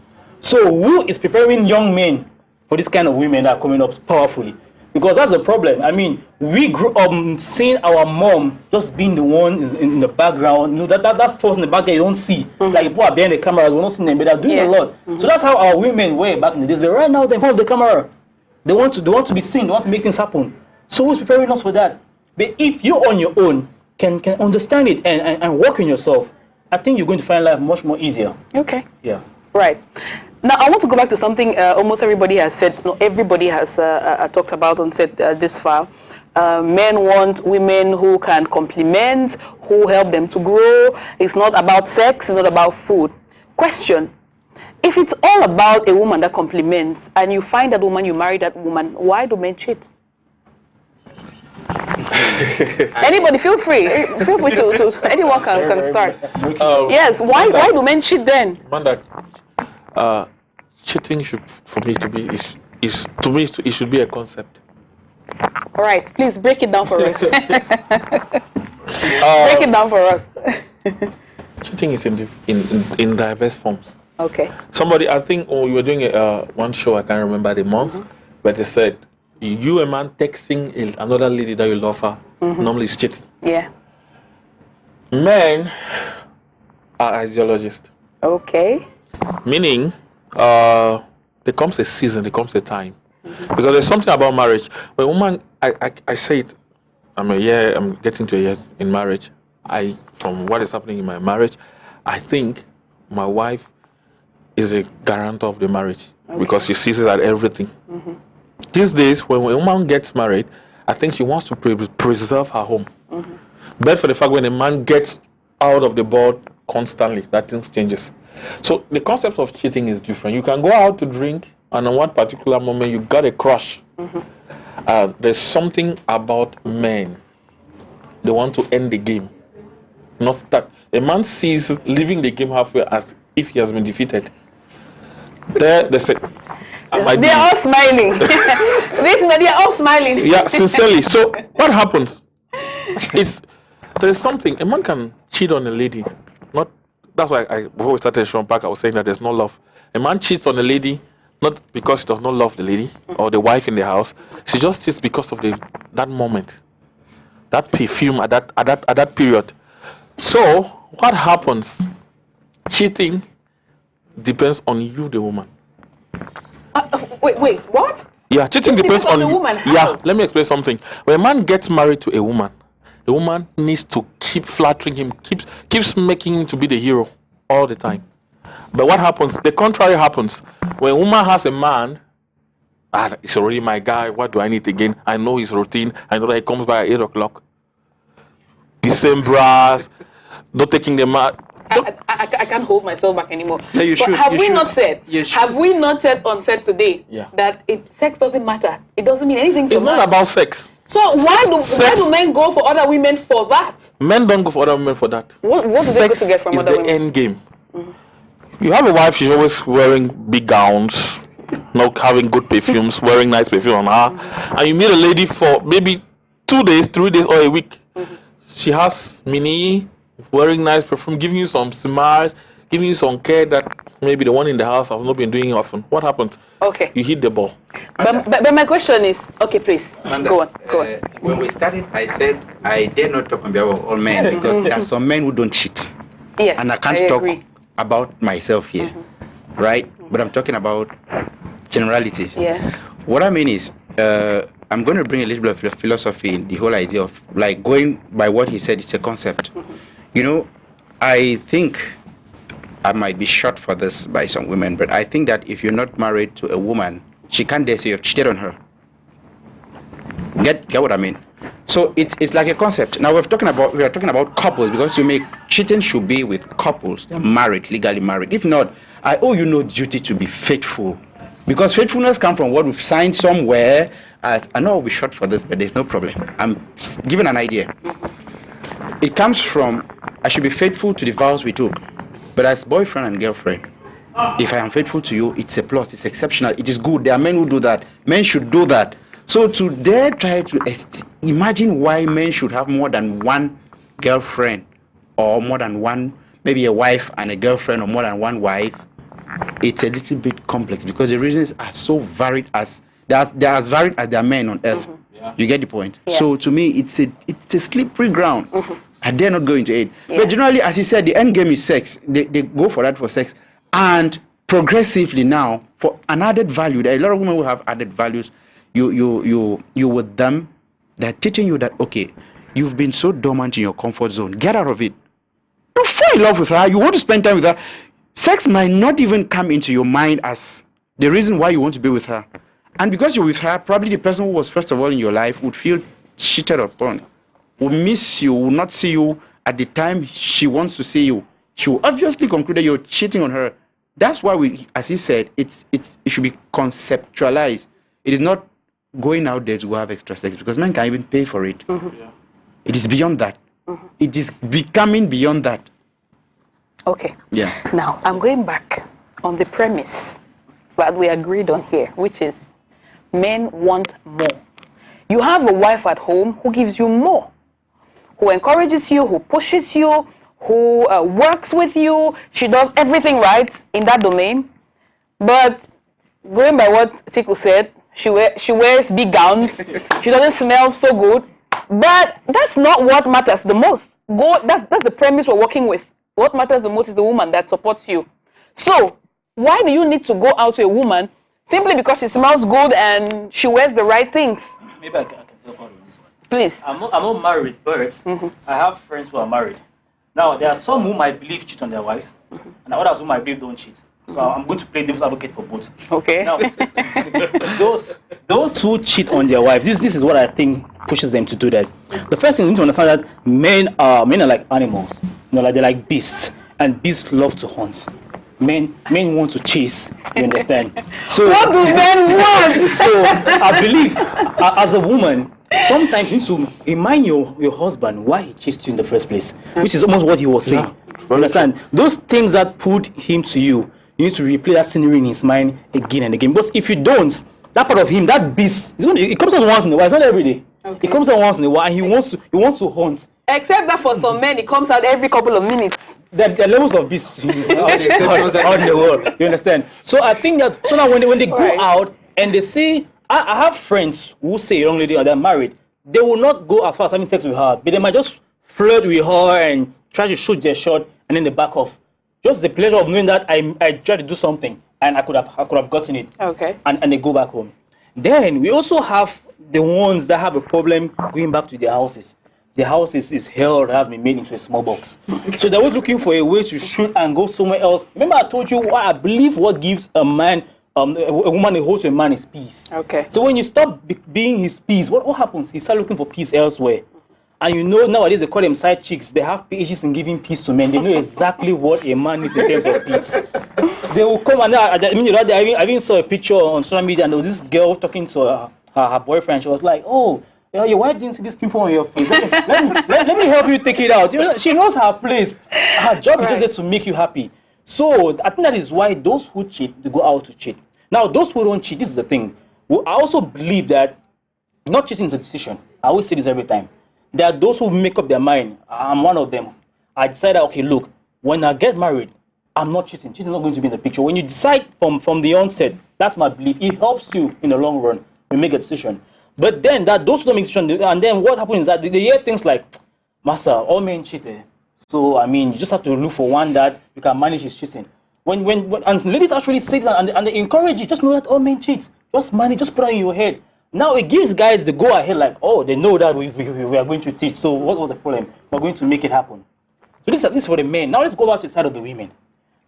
S3: So who is preparing young men for this kind of women that are coming up powerfully? Because that's the problem. I mean, we grew up seeing our mom just being the one in the background. You know, that force in the background you don't see. Like people are behind the cameras, we're not seeing them, but they're doing a lot. So that's how our women were back in the days. But right now, they're in front of the camera. They want to be seen. They want to make things happen. So who's preparing us for that? But if you on your own can understand it and work on yourself, I think you're going to find life much more easier.
S1: Okay.
S3: Yeah.
S1: Right. Now, I want to go back to something almost everybody has said, no, everybody has talked about and said this far. Men want women who can complement, who help them to grow. It's not about sex, it's not about food. Question, if it's all about a woman that complements and you find that woman, you marry that woman, why do men cheat? Anybody, feel free to anyone can start. Yes, why do men cheat then?
S5: Manda, cheating should, for me to be, it should be a concept.
S1: All right, please break it down for us. Break it down for us.
S5: Cheating is in diverse forms.
S1: Okay.
S5: Somebody, I think, you were doing one show, I can't remember the month, but they said, you a man texting another lady that you love her, normally is cheating.
S1: Yeah.
S5: Men are ideologists.
S1: Okay.
S5: Meaning, there comes a season, there comes a time. Because there's something about marriage. When a woman, I say it, I'm getting to a year in marriage. From what is happening in my marriage, I think my wife is a guarantor of the marriage. Because she sees it at everything. These days, when a woman gets married, I think she wants to preserve her home. But for the fact when a man gets out of the board constantly, that things changes. So the concept of cheating is different. You can go out to drink, and in one particular moment, you got a crush. There's something about men. They want to end the game. Not start. A man sees leaving the game halfway as if he has been defeated. They say,
S1: they're all smiling. They're all smiling.
S5: Yeah, sincerely. So what happens is there's something. A man can cheat on a lady. That's why before we started showing back, I was saying that there's no love. A man cheats on a lady not because he does not love the lady or the wife in the house. She just cheats because of that moment, that perfume at that period. So what happens? Cheating depends on you, the woman.
S1: Wait, what?
S5: Yeah, cheating depends on
S1: the
S5: you.
S1: Woman. How?
S5: Yeah, let me explain something. When a man gets married to a woman, the woman needs to keep flattering him, keeps making him to be the hero all the time. But what happens? The contrary happens. When a woman has a man, it's already my guy, what do I need again? I know his routine. I know that he comes by at 8 o'clock. The same brass, not taking the man.
S1: I can't hold myself back anymore.
S4: No, you
S1: but
S4: should.
S1: Have we not said on set today that sex doesn't matter? It doesn't mean anything to
S5: It's not about sex.
S1: So why do men go for other women for that?
S5: Men don't go for other women for that.
S1: What do they go to get from other women?
S5: Sex is the end game. You have a wife, she's always wearing big gowns, not having good perfumes, wearing nice perfume on her. And you meet a lady for maybe 2 days, 3 days, or a week. She has mini, wearing nice perfume, giving you some smiles, giving you some care that maybe the one in the house has not been doing often. What happens?
S1: Okay.
S5: You hit the ball.
S1: But my question is, okay, please,
S2: Manda,
S1: go on.
S2: When we started, I said I dare not talk on behalf of all men because there are some men who don't cheat.
S1: Yes,
S2: and I can't talk about myself here, right? But I'm talking about generalities.
S1: Yeah.
S2: What I mean is, I'm going to bring a little bit of philosophy in the whole idea of like going by what he said. It's a concept. You know, I think I might be shot for this by some women, but I think that if you're not married to a woman, she can't dare say you've cheated on her. Get what I mean? So it's like a concept. Now we are talking about couples because cheating should be with couples. They're married, legally married. If not, I owe you no duty to be faithful. Because faithfulness comes from what we've signed somewhere. I know I'll be shot for this, but there's no problem. I'm giving an idea. It comes from I should be faithful to the vows we took. But as boyfriend and girlfriend, if I am faithful to you, it's a plus, it's exceptional, it is good. There are men who do that. Men should do that. So to dare try to imagine why men should have more than one girlfriend or more than one, maybe a wife and a girlfriend or more than one wife, it's a little bit complex because the reasons are so varied as they're as varied as there are men on earth. Yeah. You get the point? Yeah. So to me, it's a slippery ground. I dare not go into it. Yeah. But generally, as he said, the end game is sex. They go for that for sex. And progressively now, for an added value, there are a lot of women who have added values. You with them, they're teaching you that, okay, you've been so dormant in your comfort zone. Get out of it. You fall in love with her. You want to spend time with her. Sex might not even come into your mind as the reason why you want to be with her. And because you're with her, probably the person who was first of all in your life would feel cheated upon, will miss you, will not see you at the time she wants to see you. She will obviously conclude that you're cheating on her. That's why we, as he said, it should be conceptualized. It is not going out there to go have extra sex, because men can't even pay for it. Yeah. It is beyond that. It is becoming beyond that.
S1: Okay.
S2: Yeah.
S1: Now, I'm going back on the premise that we agreed on here, which is men want more. You have a wife at home who gives you more, who encourages you, who pushes you, who works with you. She does everything right in that domain. But going by what Tiku said, she wears big gowns. She doesn't smell so good. But that's not what matters the most. That's the premise we're working with. What matters the most is the woman that supports you. So why do you need to go out to a woman simply because she smells good and she wears the right things?
S3: Maybe I can help out with this one.
S1: Please.
S3: I'm not married, but I have friends who are married. Now, there are some whom I believe cheat on their wives, and others whom I believe don't cheat. So I'm going to play devil's advocate for both.
S1: Okay.
S3: Now, those who cheat on their wives, this is what I think pushes them to do that. The first thing you need to understand that men are like animals. Like they're like beasts, and beasts love to hunt. Men want to chase. You understand? So
S1: what do men want?
S3: So I believe, as a woman, sometimes you need to remind your husband why he chased you in the first place, which is almost what he was saying. You understand? Those things that pulled him to you, you need to replay that scenery in his mind again and again. Because if you don't, that part of him, that beast, it comes out once in a while. It's not every day. Okay. It comes out once in a while, and he wants to hunt.
S1: Except that for some men, it comes out every couple of minutes.
S3: There are levels of beasts out in the world. You understand? So I think that so now when they go out and they say, I have friends who say a young lady or they're married, they will not go as far as having sex with her, but they might just flirt with her and try to shoot their shot and then they back off. Just the pleasure of knowing that I tried to do something and I could have gotten it.
S1: Okay.
S3: And they go back home. Then we also have the ones that have a problem going back to their houses. The house is hell that has been made into a small box. So they're always looking for a way to shoot and go somewhere else. Remember I told you why I believe what gives a man, a woman a hold to a man is peace.
S1: Okay.
S3: So when you stop being his peace, what happens? He starts looking for peace elsewhere. And you know nowadays they call them side chicks. They have PhDs in giving peace to men. They know exactly what a man needs in terms of peace. They will come and I even saw a picture on social media and there was this girl talking to her boyfriend. She was like, oh, your wife didn't see these people on your face. Let me help you take it out. You know, she knows her place. Her job is just there to make you happy. So I think that is why those who cheat, they go out to cheat. Now, those who don't cheat, this is the thing. I also believe that not cheating is a decision. I always say this every time. There are those who make up their mind. I'm one of them. I decided, okay, look, when I get married, I'm not cheating. Cheating is not going to be in the picture. When you decide from the onset, that's my belief. It helps you in the long run. You make a decision. But then that those who don't make decisions, and then what happens is that they hear things like, Master, all men cheat. So I mean, you just have to look for one that you can manage his cheating. When and ladies actually say this and they encourage you, just know that all men cheat. Just manage, just put it in your head. Now it gives guys the go ahead, like, oh, they know that we are going to teach. So what was the problem? We're going to make it happen. So this is for the men. Now let's go back to the side of the women.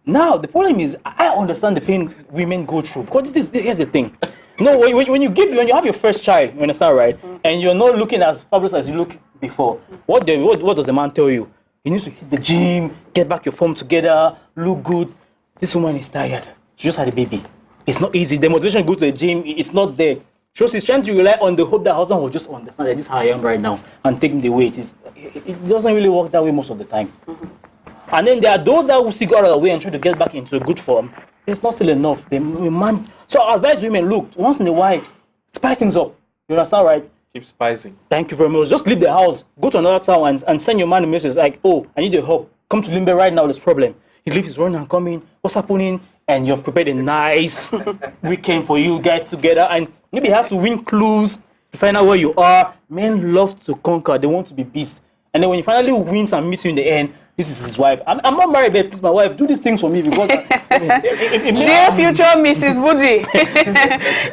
S3: Now the problem is, I understand the pain women go through, because here's the thing. No, when you have your first child, you understand, right? And you're not looking as fabulous as you look before. What does the man tell you? He needs to hit the gym, get back your form together, look good. This woman is tired. She just had a baby. It's not easy. The motivation to go to the gym, it's not there. So she's trying to rely on the hope that her husband will just understand that this is how I am right now and take the weight. It doesn't really work that way most of the time. And then there are those that will still go out of the way and try to get back into a good form. It's not still enough. So I advise women, look, once in a while, spice things up. You understand, right?
S5: Keep spicing.
S3: Thank you very much. Just leave the house, go to another town and send your man a message like, oh, I need your help. Come to Limbe right now, there's a problem. He leaves his running and coming. What's happening? and you've prepared a nice weekend for you guys together, and maybe he has to win clues to find out where you are. Men love to conquer. They want to be beasts. And then when he finally wins and meets you in the end, this is his wife. I'm not married, but please, my wife, do these things for me because...
S1: Dear future Mrs. Woody,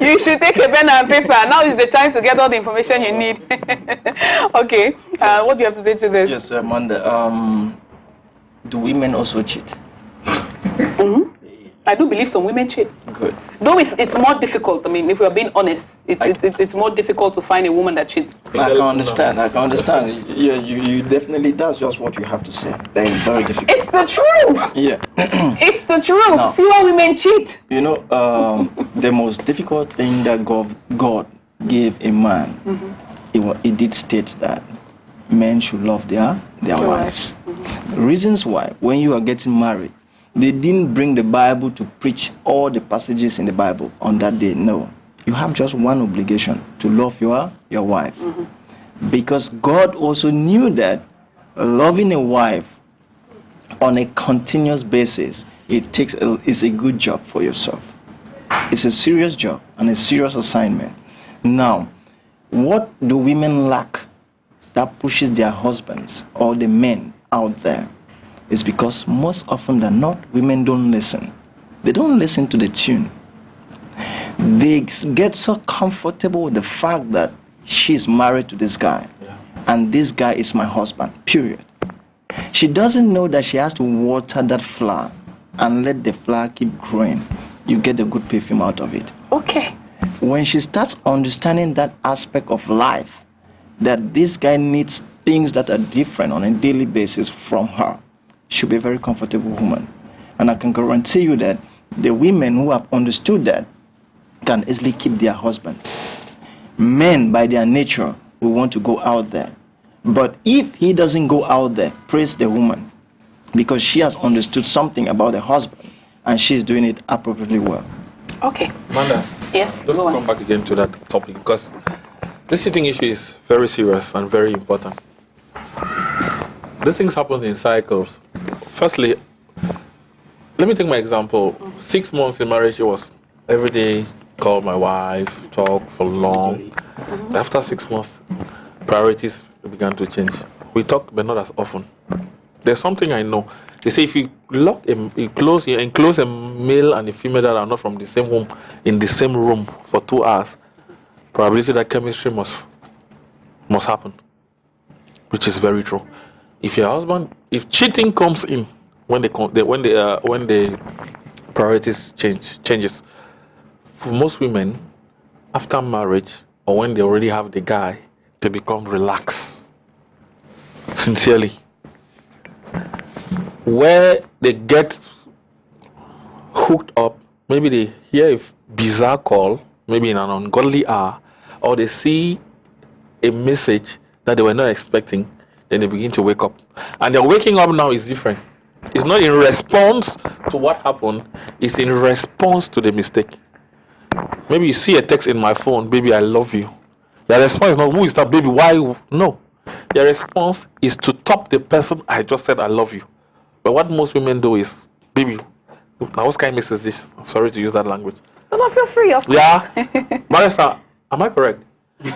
S1: you should take a pen and paper. Now is the time to get all the information you need. Okay, what do you have to say to this?
S4: Yes, Manda. Do women also cheat?
S1: I do believe some women cheat.
S4: Good.
S1: Though it's more difficult. I mean, if we are being honest, it's more difficult to find a woman that cheats.
S4: I can understand. Yeah, you definitely. That's just what you have to say. That is very difficult.
S1: It's the truth.
S4: Yeah.
S1: It's the truth.
S4: Now,
S1: fewer women cheat.
S4: You know, the most difficult thing that God gave a man, it did state that men should love their wives. The reasons why, when you are getting married, they didn't bring the Bible to preach all the passages in the Bible on that day. No. You have just one obligation, to love your wife. Because God also knew that loving a wife on a continuous basis, it's a good job for yourself. It's a serious job and a serious assignment. Now, what do women lack that pushes their husbands or the men out there? Is because most often than not, women don't listen. They don't listen to the tune. They get so comfortable with the fact that she's married to this guy, and this guy is my husband, period. She doesn't know that she has to water that flower and let the flower keep growing. You get a good perfume out of it.
S1: Okay.
S4: When she starts understanding that aspect of life, that this guy needs things that are different on a daily basis from her, she'll be a very comfortable woman. And I can guarantee you that the women who have understood that can easily keep their husbands. Men, by their nature, will want to go out there. But if he doesn't go out there, praise the woman, because she has understood something about the husband, and she's doing it appropriately well.
S1: Okay.
S5: Manda,
S1: yes,
S5: let's come back again to that topic, because this cheating issue is very serious and very important. These things happen in cycles. Firstly, let me take my example. 6 months in marriage, it was every day, call my wife, talk for long. After 6 months, priorities began to change. We talk, but not as often. There's something I know. They say if you enclose a male and a female that are not from the same home in the same room for 2 hours, probability that chemistry must happen, which is very true. If your husband, if cheating comes in when the priorities changes, for most women, after marriage or when they already have the guy, they become relaxed, sincerely. Where they get hooked up, maybe they hear a bizarre call, maybe in an ungodly hour, or they see a message that they were not expecting, then they begin to wake up. And their waking up now is different. It's not in response to what happened, it's in response to the mistake. Maybe you see a text in my phone, baby, I love you. Your response is not, who is that, baby, why? No. Your response is to top the person I just said I love you. But what most women do is, baby, what kind of message is this? Sorry to use that language.
S1: No, feel free, of course.
S5: Yeah. Marissa, am I correct?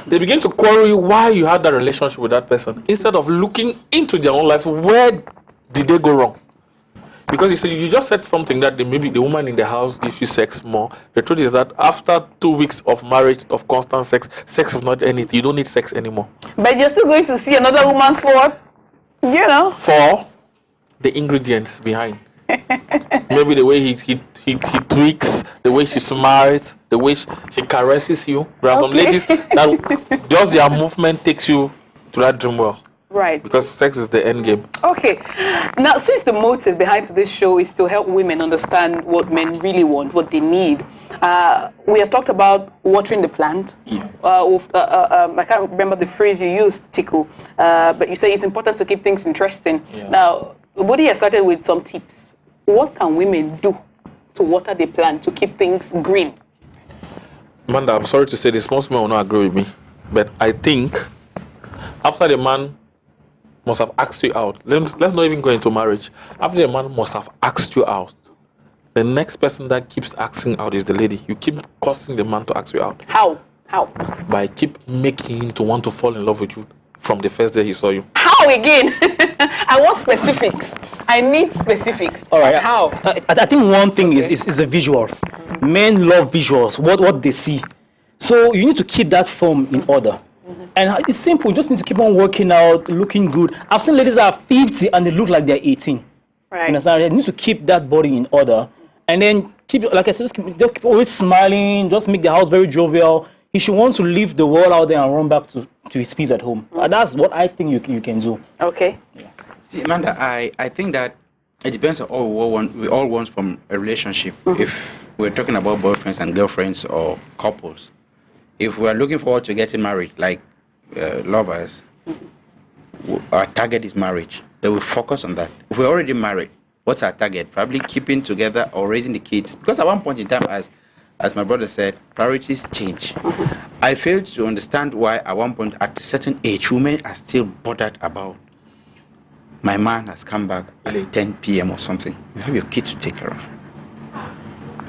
S5: They begin to quarrel you why you had that relationship with that person, instead of looking into their own life. Where did they go wrong? Because you see, you just said something that maybe the woman in the house gives you sex more. The truth is that after 2 weeks of marriage, of constant sex is not anything. You don't need sex anymore. But
S1: you're still going to see another woman for
S5: the ingredients behind. Maybe the way he tweaks, the way she smiles, the way she caresses you. There are some ladies that just their movement takes you to that dream world.
S1: Right.
S5: Because sex is the end game.
S1: Okay. Now, since the motive behind this show is to help women understand what men really want, what they need, we have talked about watering the plant.
S4: Yeah.
S1: I can't remember the phrase you used, Tiku, but you say it's important to keep things interesting.
S5: Yeah.
S1: Now, Buddy has started with some tips. What can women do to water the plant, to keep things green?
S5: Manda, I'm sorry to say this, most men will not agree with me, but I think after the man must have asked you out, let's not even go into marriage. After the man must have asked you out, the next person that keeps asking out is the lady. You keep causing the man to ask you out.
S1: How?
S5: By keep making him to want to fall in love with you from the first day he saw you.
S1: How again? I want specifics. I need specifics.
S3: All right.
S1: How?
S3: I think one thing is the visuals. Men love visuals, what they see. So you need to keep that form in order. And it's simple. You just need to keep on working out, looking good. I've seen ladies that are 50 and they look like they're 18.
S1: Right.
S3: You understand? You need to keep that body in order. And then keep, like I said, just keep always smiling. Just make the house very jovial. He should want to leave the world out there and run back to his peace at home. That's what I think you can do.
S1: Okay.
S2: Yeah. See, Manda, I think that it depends on what we all want from a relationship. If we're talking about boyfriends and girlfriends or couples, if we're looking forward to getting married, like lovers, our target is marriage. Then we focus on that. If we're already married, what's our target? Probably keeping together or raising the kids. Because at one point in time, as my brother said, priorities change. I failed to understand why at one point at a certain age, women are still bothered about my man has come back at 10 p.m. or something. You have your kids to take care of.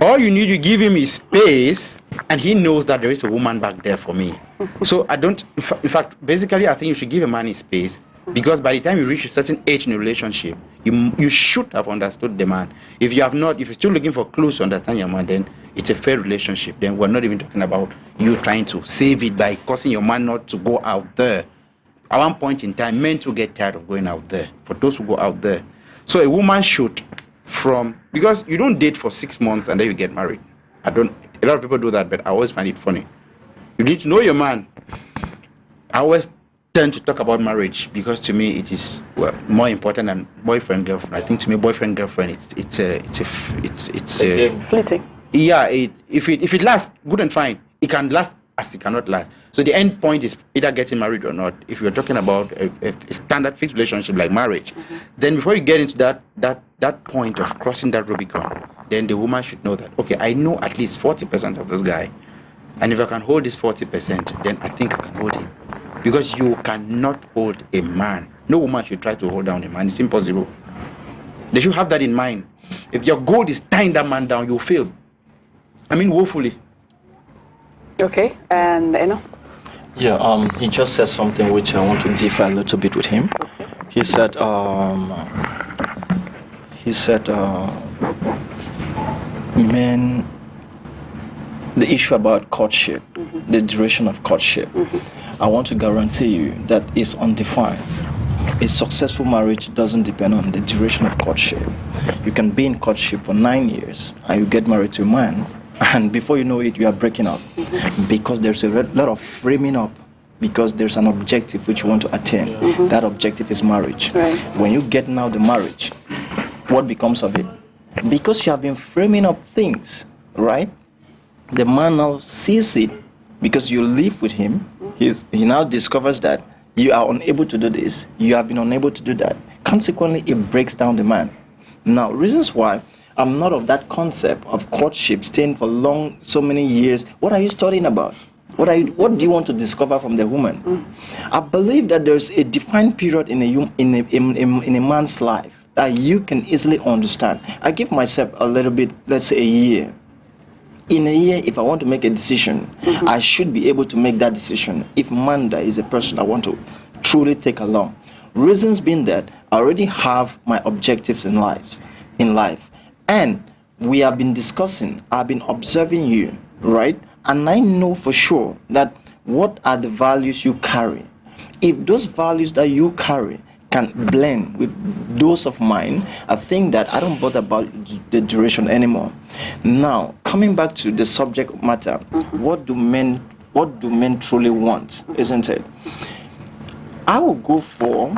S2: All you need to give him is space, and he knows that there is a woman back there for me. So I don't, in fact, basically I think you should give a man his space, because by the time you reach a certain age in a relationship, you should have understood the man. If you have not, if you're still looking for clues to understand your man, then it's a fair relationship. Then we're not even talking about you trying to save it by causing your man not to go out there. At one point in time, men too get tired of going out there, for those who go out there. So a woman should, because you don't date for 6 months and then you get married. A lot of people do that, but I always find it funny. You need to know your man. I always tend to talk about marriage because to me it is more important than boyfriend girlfriend. I think to me boyfriend girlfriend it's
S1: fleeting.
S2: Yeah, if it lasts, good and fine. It can last as it cannot last. So the end point is either getting married or not. If you're talking about a standard fixed relationship like marriage, then before you get into that point of crossing that Rubicon, then the woman should know that, okay, I know at least 40% of this guy, and if I can hold this 40%, then I think I can hold him. Because you cannot hold a man. No woman should try to hold down a man. It's impossible. They should have that in mind. If your goal is tying that man down, you'll fail. I mean, woefully.
S1: Okay, and
S4: Yeah, he just said something which I want to differ a little bit with him. He said, men, the issue about courtship, the duration of courtship, I want to guarantee you that it's undefined. A successful marriage doesn't depend on the duration of courtship. You can be in courtship for 9 years and you get married to a man, and before you know it, you are breaking up because there's a lot of framing up, because there's an objective which you want to attain. That objective is marriage.
S1: Right.
S4: When you get now the marriage, what becomes of it? Because you have been framing up things, right? The man now sees it because you live with him. He now discovers that you are unable to do this. You have been unable to do that. Consequently, it breaks down the man. Now, reasons why I'm not of that concept of courtship, staying for so many years. What are you studying about? What do you want to discover from the woman? I believe that there's a defined period in a man's life that you can easily understand. I give myself a little bit, let's say a year. In a year, if I want to make a decision, I should be able to make that decision if Manda is a person I want to truly take along. Reasons being that I already have my objectives in life. And we have been discussing, I've been observing you, right? And I know for sure that what are the values you carry. If those values that you carry can blend with those of mine, I think that I don't bother about the duration anymore. Now, coming back to the subject matter, what do men truly want, isn't it? I will go for,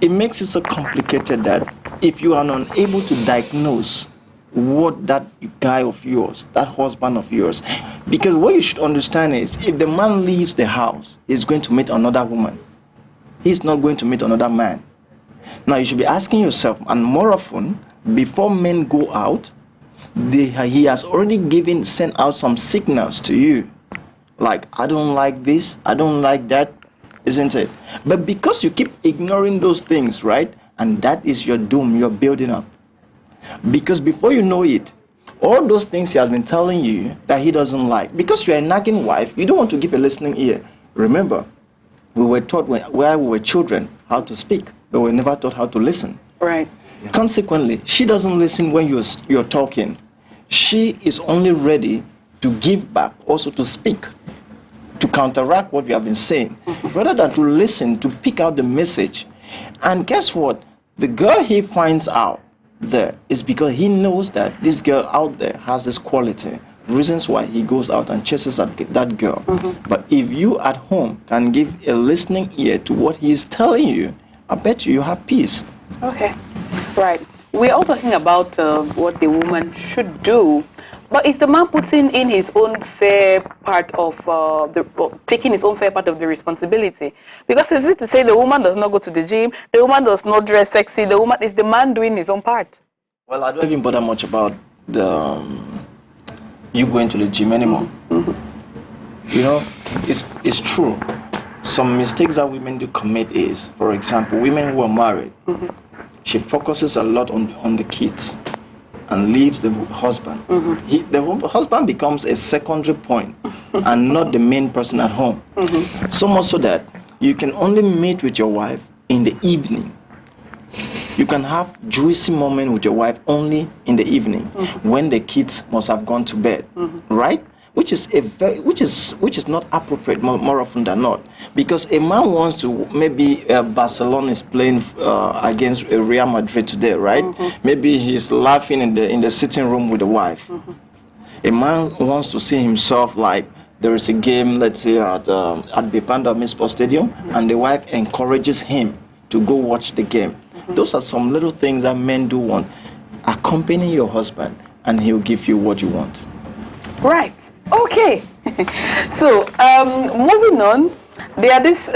S4: it makes it so complicated that if you are unable to diagnose what that guy of yours, that husband of yours, because what you should understand is if the man leaves the house, he's going to meet another woman. He's not going to meet another man. Now you should be asking yourself, and more often, before men go out, he has already sent out some signals to you. Like, I don't like this, I don't like that, isn't it? But because you keep ignoring those things, right? And that is your doom you're building up. Because before you know it, all those things he has been telling you that he doesn't like, because you're a nagging wife, you don't want to give a listening ear. Remember, we were taught while we were children how to speak, but we were never taught how to listen.
S1: Right.
S4: Yeah. Consequently, she doesn't listen when you're talking. She is only ready to give back, also to speak, to counteract what you have been saying, rather than to listen, to pick out the message. And guess what? The girl he finds out there is because he knows that this girl out there has this quality, reasons why he goes out and chases that girl. But if you at home can give a listening ear to what he is telling you, I bet you have peace.
S1: Okay, right. We're all talking about what the woman should do, but is the man putting in his own fair part of taking his own fair part of the responsibility? Because is it to say the woman does not go to the gym, the woman does not dress sexy, is the man doing his own part?
S4: Well, I don't even bother much about you going to the gym anymore. You know, it's true. Some mistakes that women do commit is, for example, women who are married, she focuses a lot on the kids and leaves the husband. The husband becomes a secondary point and not the main person at home. So much so that you can only meet with your wife in the evening. You can have juicy moment with your wife only in the evening when the kids must have gone to bed, right? Which is not appropriate more often than not, because a man wants to, maybe Barcelona is playing against Real Madrid today, right? Maybe he's laughing in the sitting room with the wife. A man wants to see himself like there is a game, let's say at the Panda Sports Stadium, and the wife encourages him to go watch the game. Those are some little things that men do want. Accompany your husband, and he'll give you what you want.
S1: Right. Okay. So, moving on, there's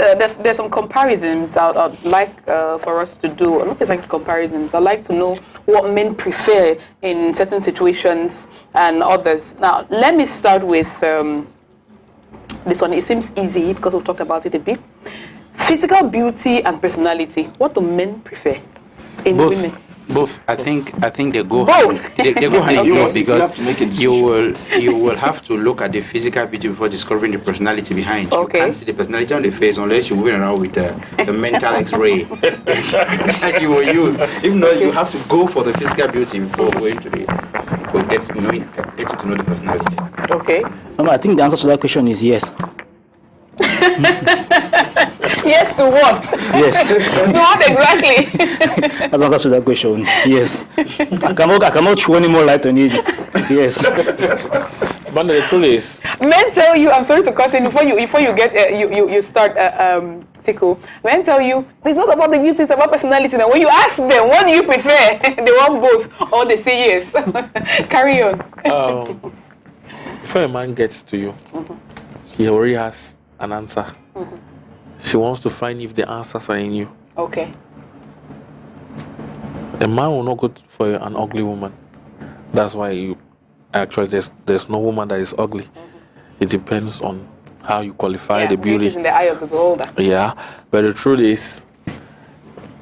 S1: some comparisons I'd like for us to do. Not exactly comparisons. I'd like to know what men prefer in certain situations and others. Now, let me start with this one. It seems easy because we've talked about it a bit. Physical beauty and personality. What do men prefer in women?
S2: Both. I think they go
S1: both.
S2: They go hand in glove, because
S4: you
S2: will have to look at the physical beauty before discovering the personality behind.
S1: Okay.
S2: You can't see the personality on the face unless you're moving around with the mental X-ray that you will use. If not, you have to go for the physical beauty before going to getting to know the personality.
S1: Okay.
S3: I think the answer to that question is yes.
S1: Yes to what?
S3: Yes.
S1: To what exactly?
S3: That's the answer to that question. Yes. I cannot throw any more light on it. Yes.
S5: But the truth is,
S1: Men tell you, I'm sorry to cut in before you get you start tickle. Men tell you it's not about the beauty, it's about personality. Now when you ask them what do you prefer, they want both or they say yes. Carry on.
S5: before a man gets to you, he already has an answer. She wants to find if the answers are in you.
S1: Okay.
S5: A man will not go for an ugly woman. That's why there's no woman that is ugly. It depends on how you qualify the beauty.
S1: It's in the eye of the beholder.
S5: Yeah, but the truth is,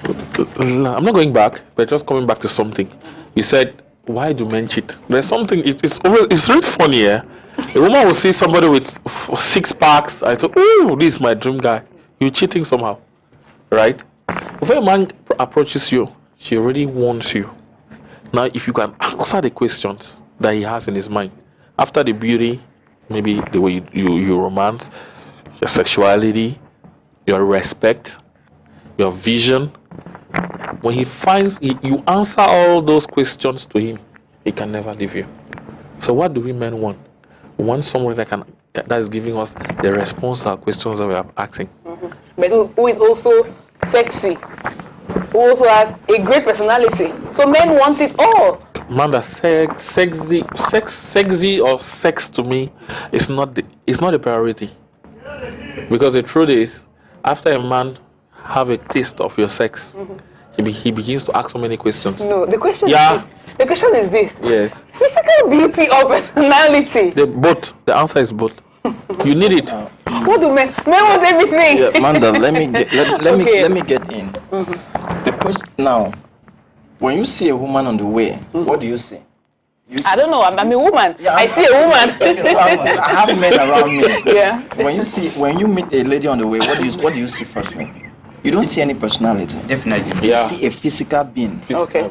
S5: I'm not going back, but just coming back to something. You said, why do men cheat? There's something. It's really funny. Yeah, a woman will see somebody with 6 packs. I say, oh, this is my dream guy. You're cheating somehow, right? Before a man approaches you, she already wants you. Now, if you can answer the questions that he has in his mind, after the beauty, maybe the way you romance, your sexuality, your respect, your vision, when he finds you answer all those questions to him, he can never leave you. So what do women want? We want someone that is giving us the response to our questions that we are asking.
S1: But who is also sexy, who also has a great personality. So men want it all.
S5: Manda, sexy or sex to me is not a priority. Because the truth is, after a man have a taste of your sex, he begins to ask so many questions.
S1: No, the question is this.
S5: Yes.
S1: Physical beauty or personality?
S5: The answer is both. You need it.
S1: What do men want everything?
S4: Yeah, Manda, let me get in. The question now, when you see a woman on the way, what do you say?
S1: I don't know. I'm a woman. Yeah, I see a woman.
S4: I have men around me.
S1: Yeah.
S4: When you meet a lady on the way, what do you see firstly? You don't see any personality.
S2: Definitely.
S4: You see a physical being.
S1: Okay.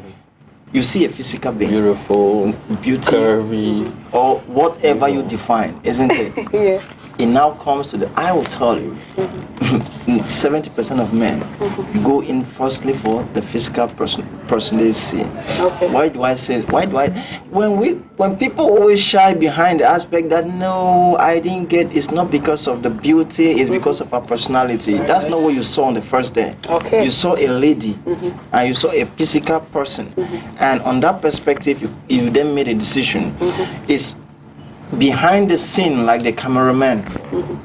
S4: You see a physical being.
S3: Beautiful,
S4: beauty,
S3: curvy,
S4: or whatever you define, isn't it?
S1: Yeah.
S4: It now comes to I will tell you, 70% of men go in firstly for the physical person they see.
S1: Okay.
S4: Why do I say? When people always shy behind the aspect that no, I didn't get, it's not because of the beauty, it's because of our personality. That's not what you saw on the first day.
S1: Okay.
S4: You saw a lady and you saw a physical person, and on that perspective, you then made a decision. It's behind the scene, like the cameraman,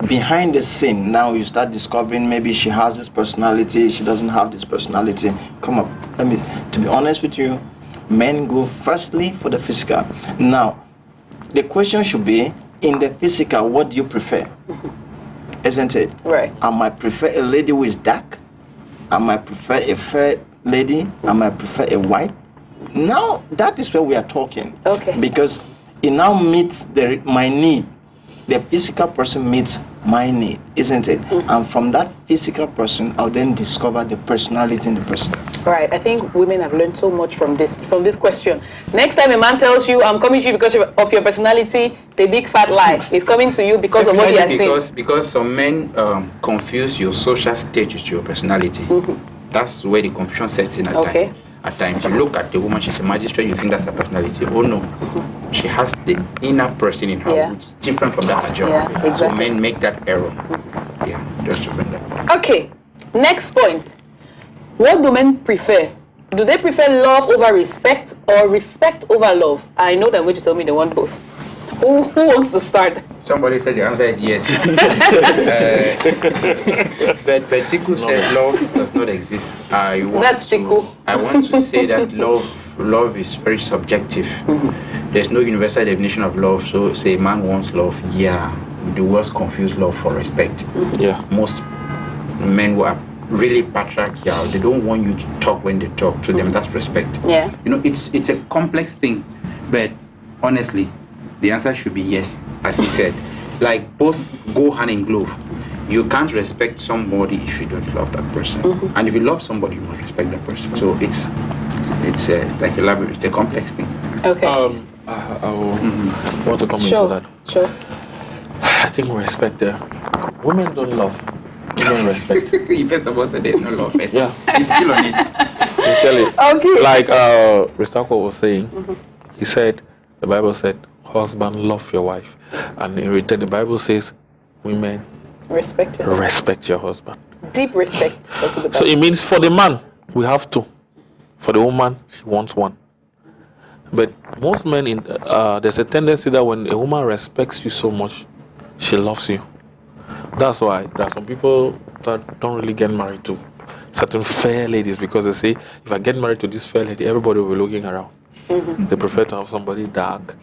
S4: behind the scene, now you start discovering maybe she has this personality, she doesn't have this personality. Come up, to be honest with you, men go firstly for the physical. Now, the question should be, in the physical, what do you prefer? Isn't it?
S1: Right.
S4: I might prefer a lady who is dark. I might prefer a fair lady. I might prefer a white. Now, that is where we are talking.
S1: Okay.
S4: Because it now meets my need. The physical person meets my need, isn't it? And from that physical person, I'll then discover the personality in the person.
S1: Right. I think women have learned so much from this question. Next time a man tells you, I'm coming to you because of your personality, the big fat lie. He's coming to you because of what he has seen.
S2: Because some men confuse your social status to your personality. That's where the confusion sets in at times. At times, you look at the woman, she's a magistrate, you think that's her personality. Oh no, she has the inner person in her, which is different from that job.
S1: Yeah, exactly.
S2: So men make that error. Yeah, just to bring that.
S1: Okay, next point. What do men prefer? Do they prefer love over respect or respect over love? I know they're going to tell me they want both. Who wants to start?
S2: Somebody said the answer is yes. But Tiku said love does not exist. I want to say that love is very subjective. There's no universal definition of love. So say a man wants love, the words confuse love for respect. Most men who are really patriarchal, they don't want you to talk when they talk. To them, that's respect. It's a complex thing, but honestly, the answer should be yes, as he said. Like, both go hand in glove. You can't respect somebody if you don't love that person. And if you love somebody, you must respect that person. So it's like elaborate, it's a complex thing.
S1: Okay.
S5: I want to come into that.
S1: Sure.
S5: I think respect there. Women don't love. Women respect.
S2: First of all, said there's no love. He's still on it.
S5: Sincerely.
S1: Okay.
S5: Like Ristako was saying, he said, the Bible said, husband, love your wife. And in return, the Bible says, women, respect your husband.
S1: Deep respect.
S5: So it means for the man, we have two. For the woman, she wants one. But most men, there's a tendency that when a woman respects you so much, she loves you. That's why there are some people that don't really get married to certain fair ladies, because they say, if I get married to this fair lady, everybody will be looking around. They prefer to have somebody dark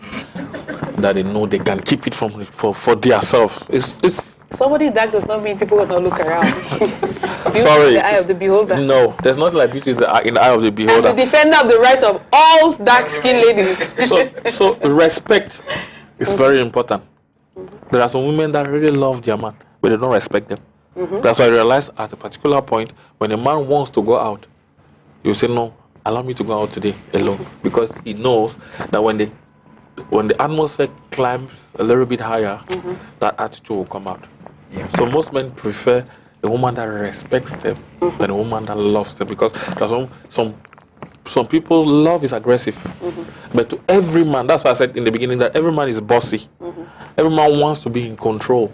S5: that they know they can keep it for themselves. It's
S1: somebody dark does not mean people will not look around.
S5: Sorry,
S1: the eye of the beholder.
S5: No, there's not like beauty in the eye of the beholder.
S1: I'm the defender of the rights of all dark-skinned ladies.
S5: So respect is very important. There are some women that really love their man, but they don't respect them. That's why I realized at a particular point, when a man wants to go out, you say, no, allow me to go out today alone, because he knows that when the atmosphere climbs a little bit higher, that attitude will come out. So most men prefer a woman that respects them than a woman that loves them, because there's some people, love is aggressive. But to every man, that's why I said in the beginning that every man is bossy. Every man wants to be in control.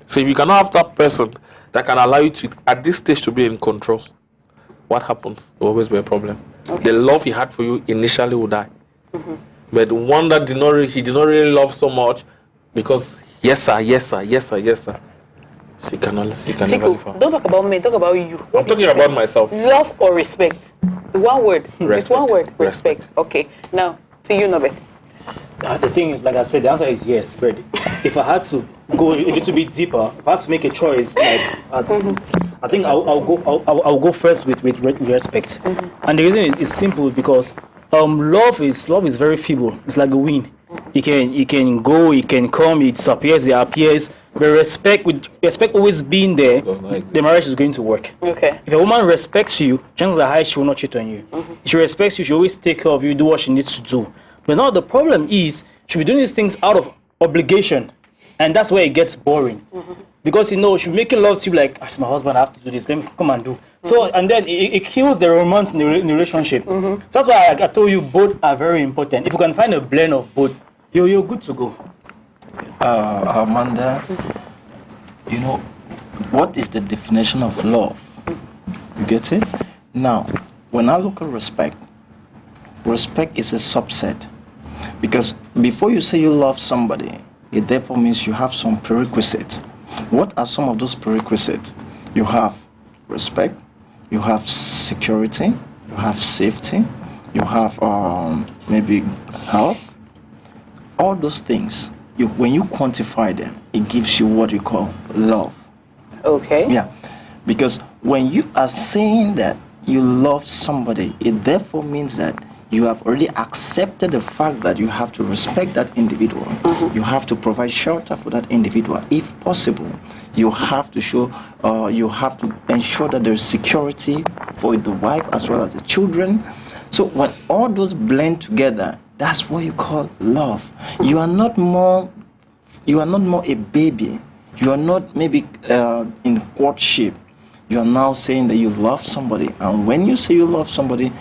S5: So if you cannot have that person that can allow you to, at this stage, to be in control, what happens? There will always be a problem. The love he had for you initially will die. But the one that he did not really love so much, because yes sir, she cannot never leave her.
S1: Don't talk about me, talk about you.
S5: I'm talking about myself.
S1: Love or respect? One word.
S5: Respect.
S1: It's one word. Respect. Okay. Now to you, Norbert.
S3: The thing is, like I said, the answer is yes. But if I had to go a little bit deeper, if I had to make a choice, like I think I'll go first with respect. And the reason is simple because love is very feeble. It's like a wind. It can go, it can come, it disappears, it appears. But respect always being there, the marriage is going to work.
S1: Okay.
S3: If a woman respects you, chances are high she will not cheat on you. If she respects you, she always take care of you, do what she needs to do. But now the problem is she'll be doing these things out of obligation, and that's where it gets boring. Because she'll be making love to you like, as my husband, I have to do this, let me come and do. So, and then it kills the romance in the relationship. So that's why I told you both are very important. If you can find a blend of both, you're good to go.
S4: Amanda, what is the definition of love? You get it? Now, when I look at respect is a subset. Because before you say you love somebody, it therefore means you have some prerequisites. What are some of those prerequisites? You have respect, you have security, you have safety, you have maybe health. All those things, when you quantify them, it gives you what you call love.
S1: Okay.
S4: Yeah, because when you are saying that you love somebody, it therefore means that you have already accepted the fact that you have to respect that individual. You have to provide shelter for that individual. If possible, you have to ensure that there's security for the wife as well as the children. So when all those blend together, that's what you call love. You are not more a baby. You are not maybe in courtship. You are now saying that you love somebody. And when you say you love somebody,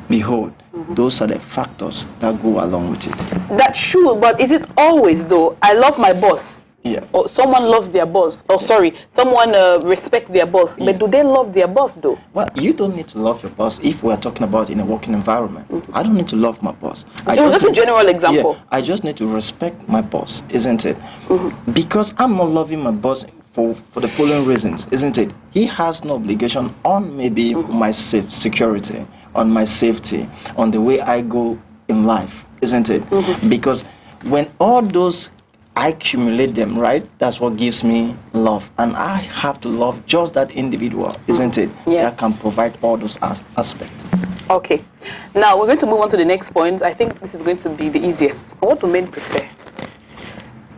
S4: behold, those are the factors that go along with it.
S1: That's true, but is it always though? I love my boss.
S4: Yeah.
S1: Or someone loves their boss. Oh, sorry, someone respects their boss. Yeah. But do they love their boss though?
S4: Well, you don't need to love your boss if we're talking about in a working environment. I don't need to love my boss.
S1: It was just a general example.
S4: Yeah, I just need to respect my boss, isn't it? Because I'm not loving my boss for the following reasons, isn't it? He has no obligation on maybe my security, on my safety, on the way I go in life, isn't it? Because when all those I accumulate them, right? That's what gives me love. And I have to love just that individual, isn't it?
S1: Yeah.
S4: That can provide all those aspects.
S1: Okay. Now, we're going to move on to the next point. I think this is going to be the easiest. What do men prefer?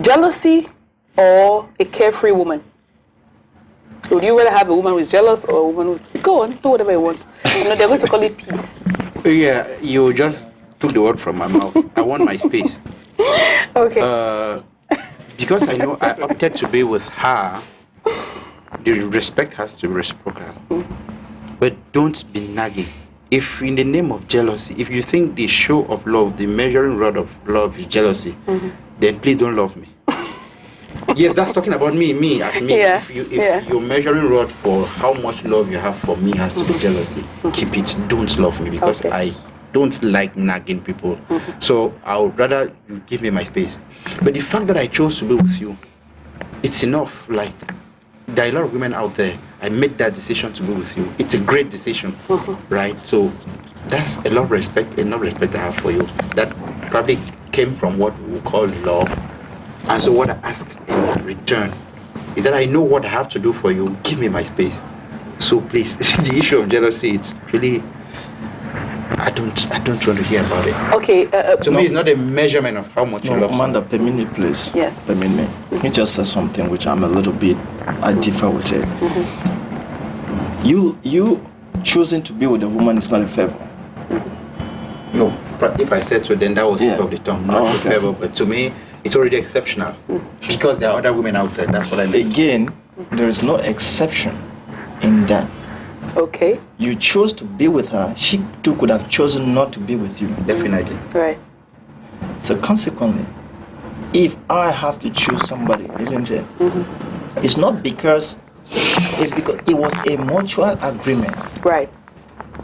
S1: Jealousy or a carefree woman? Would you rather have a woman who's jealous or a woman who's... Go on, do whatever you want. They're going to call it peace.
S2: Yeah, you just took the word from my mouth. I want my space.
S1: Okay.
S2: Because I know I opted to be with her, the respect has to be reciprocal. But don't be nagging. If in the name of jealousy, if you think the show of love, the measuring rod of love is jealousy, then please don't love me. Yes, that's talking about me as me.
S1: Yeah.
S2: If your measuring rod for how much love you have for me has to be jealousy, keep it. Don't love me because I don't like nagging people. So I would rather you give me my space. But the fact that I chose to be with you, it's enough. Like, there are a lot of women out there. I made that decision to be with you. It's a great decision, right? So that's a lot of respect, enough respect I have for you. That probably came from what we call love. And so what I ask in return is that I know what I have to do for you. Give me my space. So please, the issue of jealousy, it's really... I don't want to hear about it.
S1: Okay.
S2: To me, it's not a measurement of how much you love
S4: Amanda,
S2: someone.
S4: permit me, please.
S1: Yes.
S4: Permit me. He just said something which I'm a little bit... I differ with it. You choosing to be with a woman is not a favor.
S2: No, if I said so, then that was tip of the tongue. Not a favor, but to me, it's already exceptional. Because there are other women out there. That's what I mean.
S4: Again, there is no exception in that.
S1: Okay.
S4: You chose to be with her. She too could have chosen not to be with you.
S2: Definitely.
S1: Right.
S4: So consequently, if I have to choose somebody, isn't it? It's not because... It's because it was a mutual agreement.
S1: Right.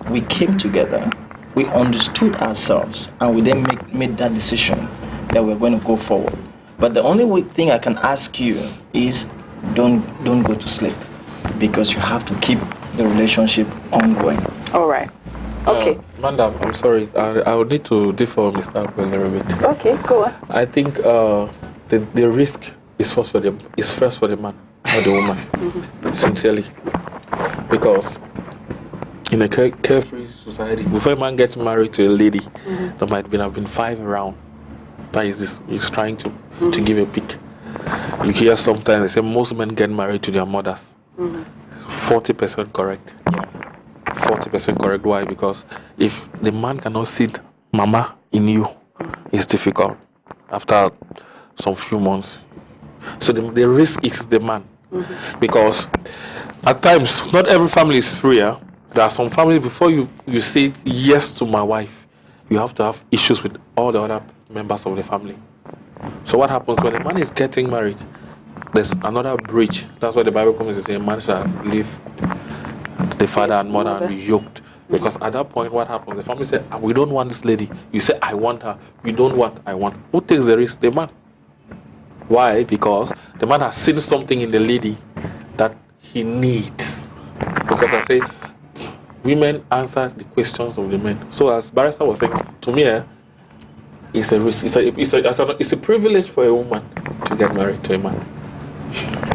S4: We came together, we understood ourselves, and we then made that decision that we're going to go forward. But the only thing I can ask you is don't go to sleep, because you have to keep the relationship ongoing.
S1: All right. Okay.
S5: Manda, I'm sorry. I would need to differ on Mr. Abel a little bit.
S1: Okay, go on.
S5: I think the risk is first for the man, not the woman. Sincerely, because in a carefree society, before a man gets married to a lady, there might have been 5 around. That is this. He's trying to give a pick. You hear sometimes they say most men get married to their mothers. 40% correct. 40% correct. Why? Because if the man cannot see mama in you, it's difficult after some few months. So the risk is the man. Because at times, not every family is free. There are some families, before you say yes to my wife, you have to have issues with all the other members of the family. So what happens when a man is getting married? There's another bridge. That's why the Bible comes to say, a man shall leave the father and mother and be yoked. Because at that point, what happens? The family say, we don't want this lady. You say, I want her. We don't want, I want. Who takes the risk? The man. Why? Because the man has seen something in the lady that he needs. Because I say, women answer the questions of the men. So as Barrister was saying, to me, it's a risk. It's a privilege for a woman to get married to a man.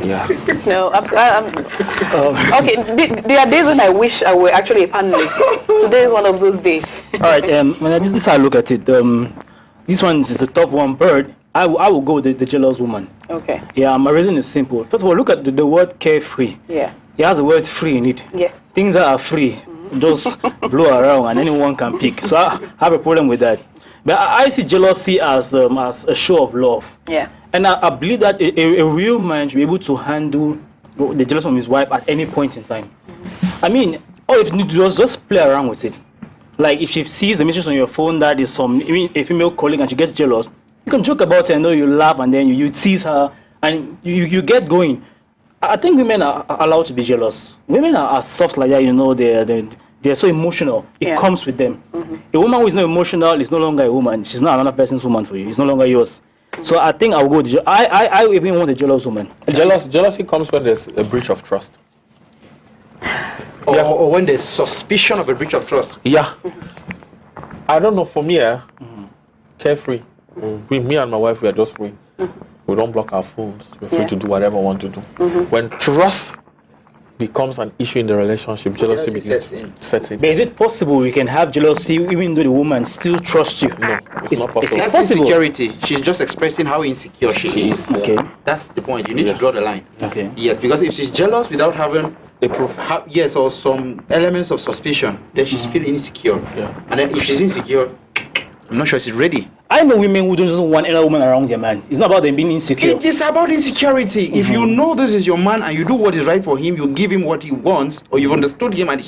S5: Yeah.
S1: No, okay. There are days when I wish I were actually a panelist. Today is one of those days.
S3: All right. When this is how I look at it. This one is a tough one, but I will go with the jealous woman. Okay. Yeah, my reason is simple. First of all, look at the word carefree. Yeah. It has the word free in it. Yes. Things that are free just blow around and anyone can pick. So I have a problem with that. But I see jealousy as a show of love. Yeah. And I believe that a real man should be able to handle the jealousy from his wife at any point in time. I mean, all you need to do is just play around with it. Like if she sees a message on your phone that is from a female colleague and she gets jealous, you can joke about it and you laugh and then you tease her and you get going. I think women are allowed to be jealous. Women are soft like that, you know, they're so emotional. It comes with them. A woman who is not emotional is no longer a woman. She's not another person's woman for you. It's no longer yours. So I think I'll go with I even want a jealous woman.
S5: Jealousy comes when there's a breach of trust.
S2: Or when there's suspicion of a breach of trust.
S5: Yeah. I don't know, for me, carefree. Me and my wife, we are just free. We don't block our phones. We're free to do whatever we want to do. When trust becomes an issue in the relationship, jealousy begins to set in.
S3: But is it possible we can have jealousy even though the woman still trusts you?
S5: No, it's not possible.
S2: That's insecurity. She's just expressing how insecure she is.
S3: Okay.
S2: That's the point. You need to draw the line.
S3: Okay.
S2: Yes, because if she's jealous without having a proof, yes, or some elements of suspicion, then she's feeling insecure. Yeah. And then if she's insecure, I'm not sure she's ready.
S3: I know women who don't just want another woman around their man. It's not about them being insecure.
S2: It is about insecurity. If you know this is your man and you do what is right for him, you give him what he wants, or you've understood him and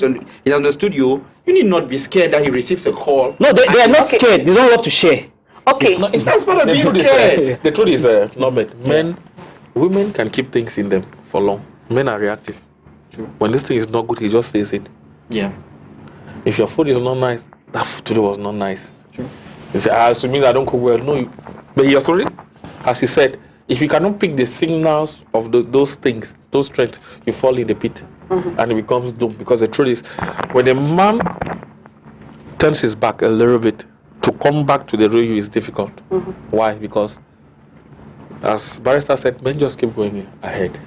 S2: he understood you, you need not be scared that he receives a call.
S3: No, they are not scared. They don't love to share.
S1: Okay.
S2: That's part of being scared.
S5: The truth is, not bad. Women can keep things in them for long. Men are reactive. True. When this thing is not good, he just says it.
S2: Yeah.
S5: If your food is not nice, that food today was not nice.
S2: True.
S5: He said, so means I don't cook well. No, but he also, as he said, if you cannot pick the signals of those things, those strengths, you fall in the pit and it becomes doom. Because the truth is, when a man turns his back a little bit, to come back to the real you is difficult. Why? Because, as Barrister said, men just keep going ahead.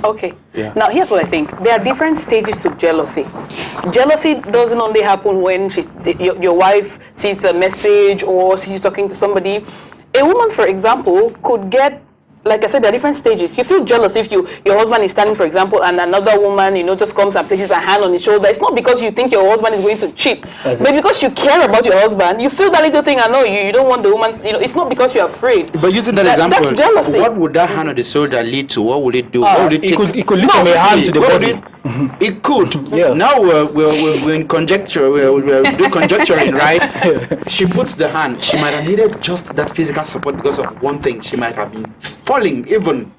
S1: Okay. Yeah. Now, here's what I think. There are different stages to jealousy. Jealousy doesn't only happen when your wife sees a message or she's talking to somebody. A woman, for example, could get, like I said, there are different stages. You feel jealous if your husband is standing, for example, and another woman, just comes and places a hand on his shoulder. It's not because you think your husband is going to cheat, but because you care about your husband. You feel that little thing. I know you don't want the woman. It's not because you're afraid.
S2: But using that example,
S1: that's jealousy.
S2: What would that hand on the shoulder lead to? What would it do?
S3: It could lead from a hand to the body.
S2: It could. Yeah. Now we're in conjecture. We're doing conjecturing, right? She puts the hand. She might have needed just that physical support because of one thing. She might have been falling even.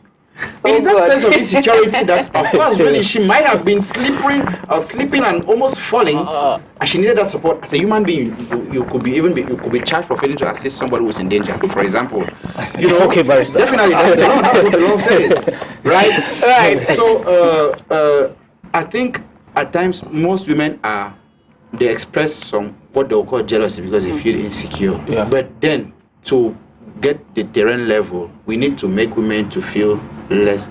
S2: It is that sense of insecurity that, of course, really, she might have been sleeping and almost falling, and she needed that support. As a human being, you could be charged for failing to assist somebody who's in danger. For example,
S3: okay, Barrister.
S2: Definitely, that's what the law says, right? Right. So, I think at times most women they express what they'll call jealousy because they feel insecure. Yeah. But then to get the terrain level, we need to make women to feel less,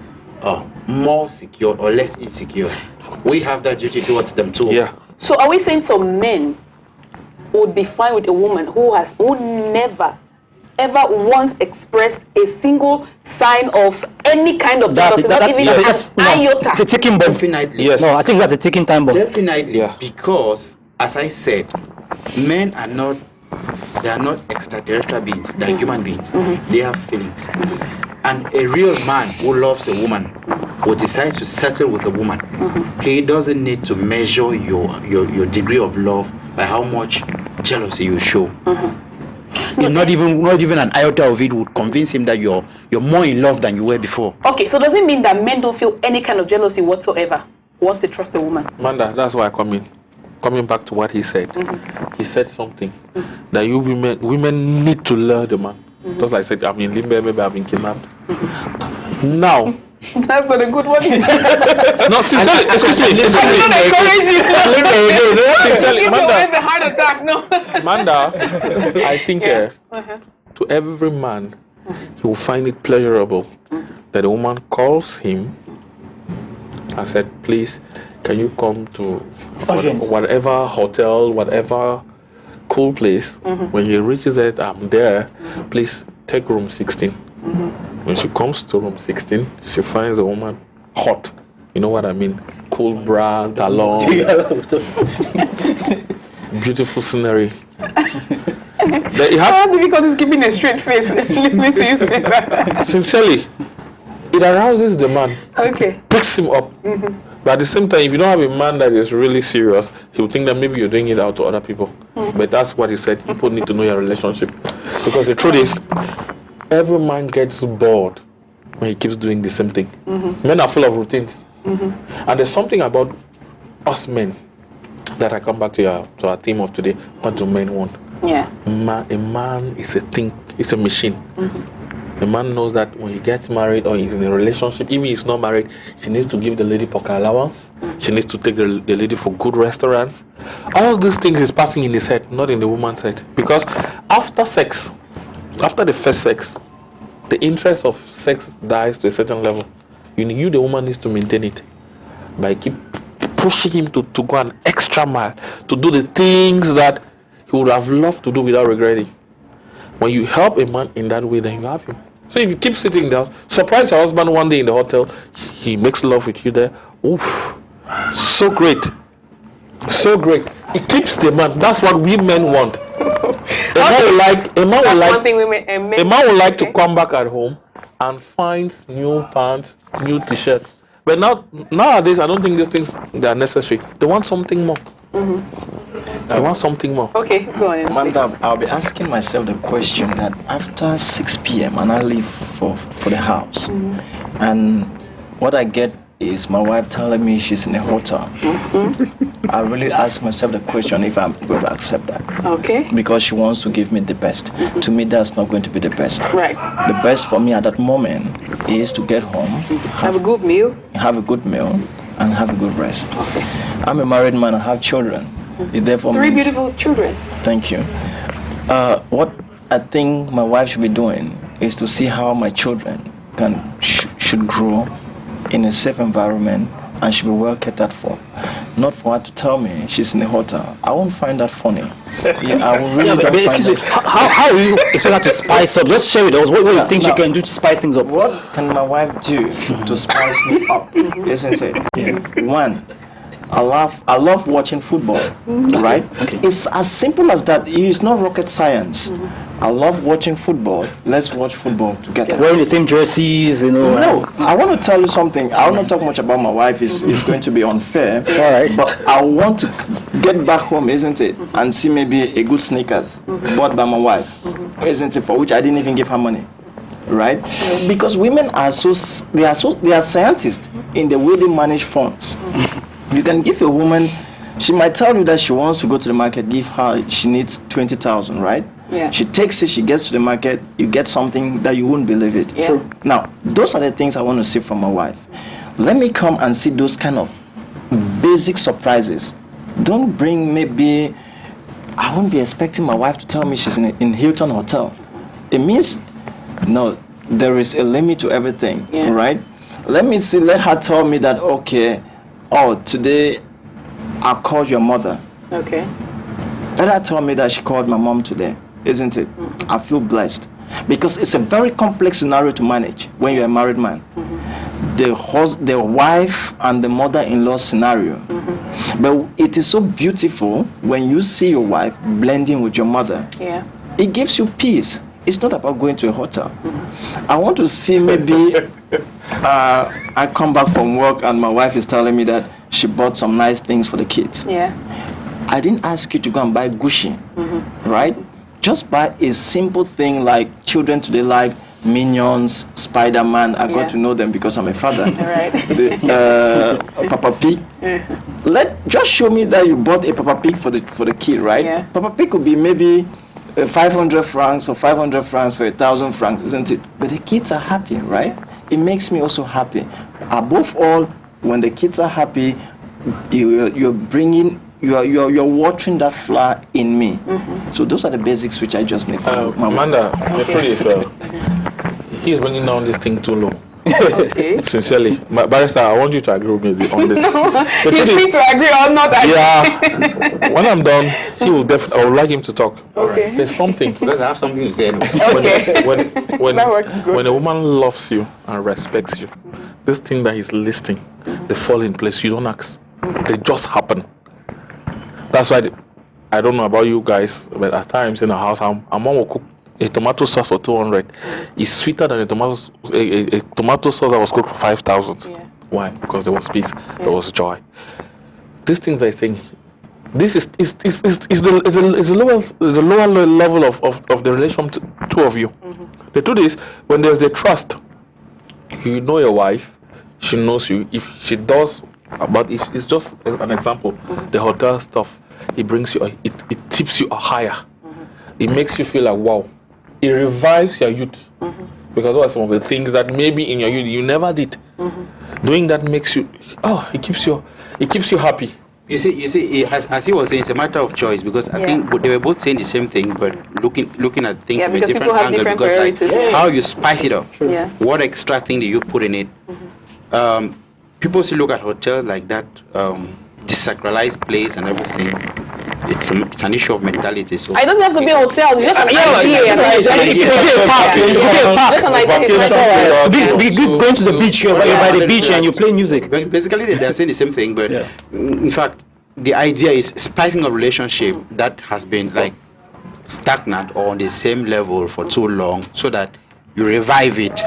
S2: more secure or less insecure. We have that duty towards them too.
S5: Yeah.
S1: So are we saying some men would be fine with a woman who never ever once expressed a single sign of any kind of jealousy, not even an iota?
S3: It's a ticking bomb.
S2: Definitely.
S5: Yes.
S3: No, I think that's a ticking time bomb.
S2: Definitely.
S5: Yeah.
S2: Because, as I said, men are not extraterrestrial beings. They are human beings. They have feelings. And a real man who loves a woman or decides to settle with a woman, he doesn't need to measure your degree of love by how much jealousy you show. Not even an iota of it would convince him that you're more in love than you were before.
S1: Okay, so does it mean that men don't feel any kind of jealousy whatsoever once they trust a woman?
S5: Manda, that's why I come in. Coming back to what he said, he said something that you women need to learn the man. Just like I said, I've been limber, maybe I've been kidnapped. Now,
S1: that's not a good one.
S5: no, sincerely, excuse me. Sincerely, Manda,
S1: heart attack, no.
S5: Manda, I think to every man, he will find it pleasurable that a woman calls him and said, please, can you come to whatever hotel, whatever cool place? When he reaches it, I'm there. Please take room 16. When she comes to room 16, she finds a woman hot. You know what I mean? Cool bra, galon, beautiful scenery.
S1: How difficult is keeping a straight face listening to you say that?
S5: Sincerely, it arouses the man.
S1: Okay.
S5: Picks him up. But at the same time, if you don't have a man that is really serious, he will think that maybe you're doing it out to other people. But that's what he said. People need to know your relationship. Because the truth is, every man gets bored when he keeps doing the same thing. Men are full of routines. And there's something about us men that I come back to our theme of today. What do men want?
S1: Yeah.
S5: A man is a thing, it's a machine. The man knows that when he gets married or he's in a relationship, even if he's not married, she needs to give the lady pocket allowance. She needs to take the lady for good restaurants. All these things is passing in his head, not in the woman's head. Because after sex, after the first sex, the interest of sex dies to a certain level. You the woman, needs to maintain it by keep pushing him to go an extra mile, to do the things that he would have loved to do without regretting. When you help a man in that way, then you have him. So if you keep sitting down, surprise your husband one day in the hotel, he makes love with you there. Oof, so great. So great. It keeps the man. That's what we men want. A man would like to come back at home and find new pants, new t-shirts. But nowadays, I don't think these things they are necessary. They want something more. They want something more.
S1: Okay, go on.
S4: Manda, I'll be asking myself the question that after 6 p.m. and I leave for the house, and what I get is my wife telling me she's in a hotel. I really ask myself the question if I'm going to accept that.
S1: Okay.
S4: Because she wants to give me the best. To me, that's not going to be the best.
S1: Right.
S4: The best for me at that moment is to get home,
S1: have a good meal,
S4: and have a good rest.
S1: Okay.
S4: I'm a married man and have children. It therefore
S1: 3 beautiful children.
S4: Thank you. What I think my wife should be doing is to see how my children should grow in a safe environment and should be well catered for. Not for her to tell me she's in a hotel. I won't find that funny. I will really
S3: excuse me, how will you expect her to spice up? Let's share with us. What do you think she can do to spice things up?
S4: What can my wife do to spice me up? Isn't it? Yeah. One, I love watching football, right? Okay. It's as simple as that. It's not rocket science. I love watching football. Let's watch football together.
S3: Wearing the same jerseys, you know.
S4: No, I want to tell you something. I will not talk much about my wife. It's going to be unfair.
S3: All right.
S4: But I want to get back home, isn't it? And see maybe a good sneakers bought by my wife, isn't it? For which I didn't even give her money. Right? Because women are they are scientists in the way they manage funds. You can give a woman, she might tell you that she wants to go to the market, she needs 20,000, right?
S1: Yeah.
S4: She takes it, she gets to the market, you get something that you wouldn't believe it.
S1: Yeah. True.
S4: Now, those are the things I want to see from my wife. Let me come and see those kind of basic surprises. Don't bring I won't be expecting my wife to tell me she's in Hilton Hotel. It means No, there is a limit to everything, right? Let her tell me that, okay, today I called your mother.
S1: Okay.
S4: Let her tell me that she called my mom today, isn't it? I feel blessed. Because it's a very complex scenario to manage when you're a married man. The wife and the mother-in-law scenario. But it is so beautiful when you see your wife blending with your mother.
S1: Yeah.
S4: It gives you peace. It's not about going to a hotel. I want to see maybe I come back from work and my wife is telling me that she bought some nice things for the kids.
S1: Yeah.
S4: I didn't ask you to go and buy Gucci, right? Just buy a simple thing like children today like Minions, Spider-Man. I got to know them because I'm a father.
S1: Right.
S4: Papa Pig. Just show me that you bought a Papa Pig for the kid, right?
S1: Yeah.
S4: Papa Pig could be maybe 500 francs for 500 francs for 1,000 francs, isn't it? But the kids are happy, right? It makes me also happy. Above all, when the kids are happy, you're watering that flower in me. So those are the basics which I just need from my
S5: Manda, the truth is, he's bringing down this thing too low.
S1: Okay.
S5: Sincerely, Barrister, I want you to agree with me on this.
S1: He's free to agree or not agree.
S5: Yeah. When I'm done, I would like him to talk.
S1: Okay.
S5: There's something.
S2: Because I have something to say.
S1: Okay.
S5: When
S1: that works good.
S5: When a woman loves you and respects you, this thing that he's listing, they fall in place. You don't ask. They just happen. That's why I don't know about you guys, but at times in the house, our mom will cook a tomato sauce for 200. It's sweeter than a tomato sauce that was cooked for 5,000.
S1: Yeah.
S5: Why? Because there was peace, there was joy. These things I'm saying, this is the lower level of the relation to two of you. The truth is, when there's the trust, you know your wife, she knows you. If she does, but it's just an example. The hotel stuff, it brings you, it tips you higher. It makes you feel like wow. It revives your youth, because what are some of the things that maybe in your youth you never did. Doing that makes you, it keeps you happy.
S2: You see, as he was saying, it's a matter of choice, because I think they were both saying the same thing, but looking at things from a different angle.
S1: Different
S2: because how you spice it up, what extra thing do you put in it? People still look at hotels like that, desacralized place and everything. It's an issue of mentality. So
S1: it doesn't have to be a hotel. It's just an idea.
S3: Going to the beach, you're by the beach and you play music.
S2: Basically, they're saying the same thing, but in fact, the idea is spicing a relationship that has been like stagnant or on the same level for too long, so that you revive it.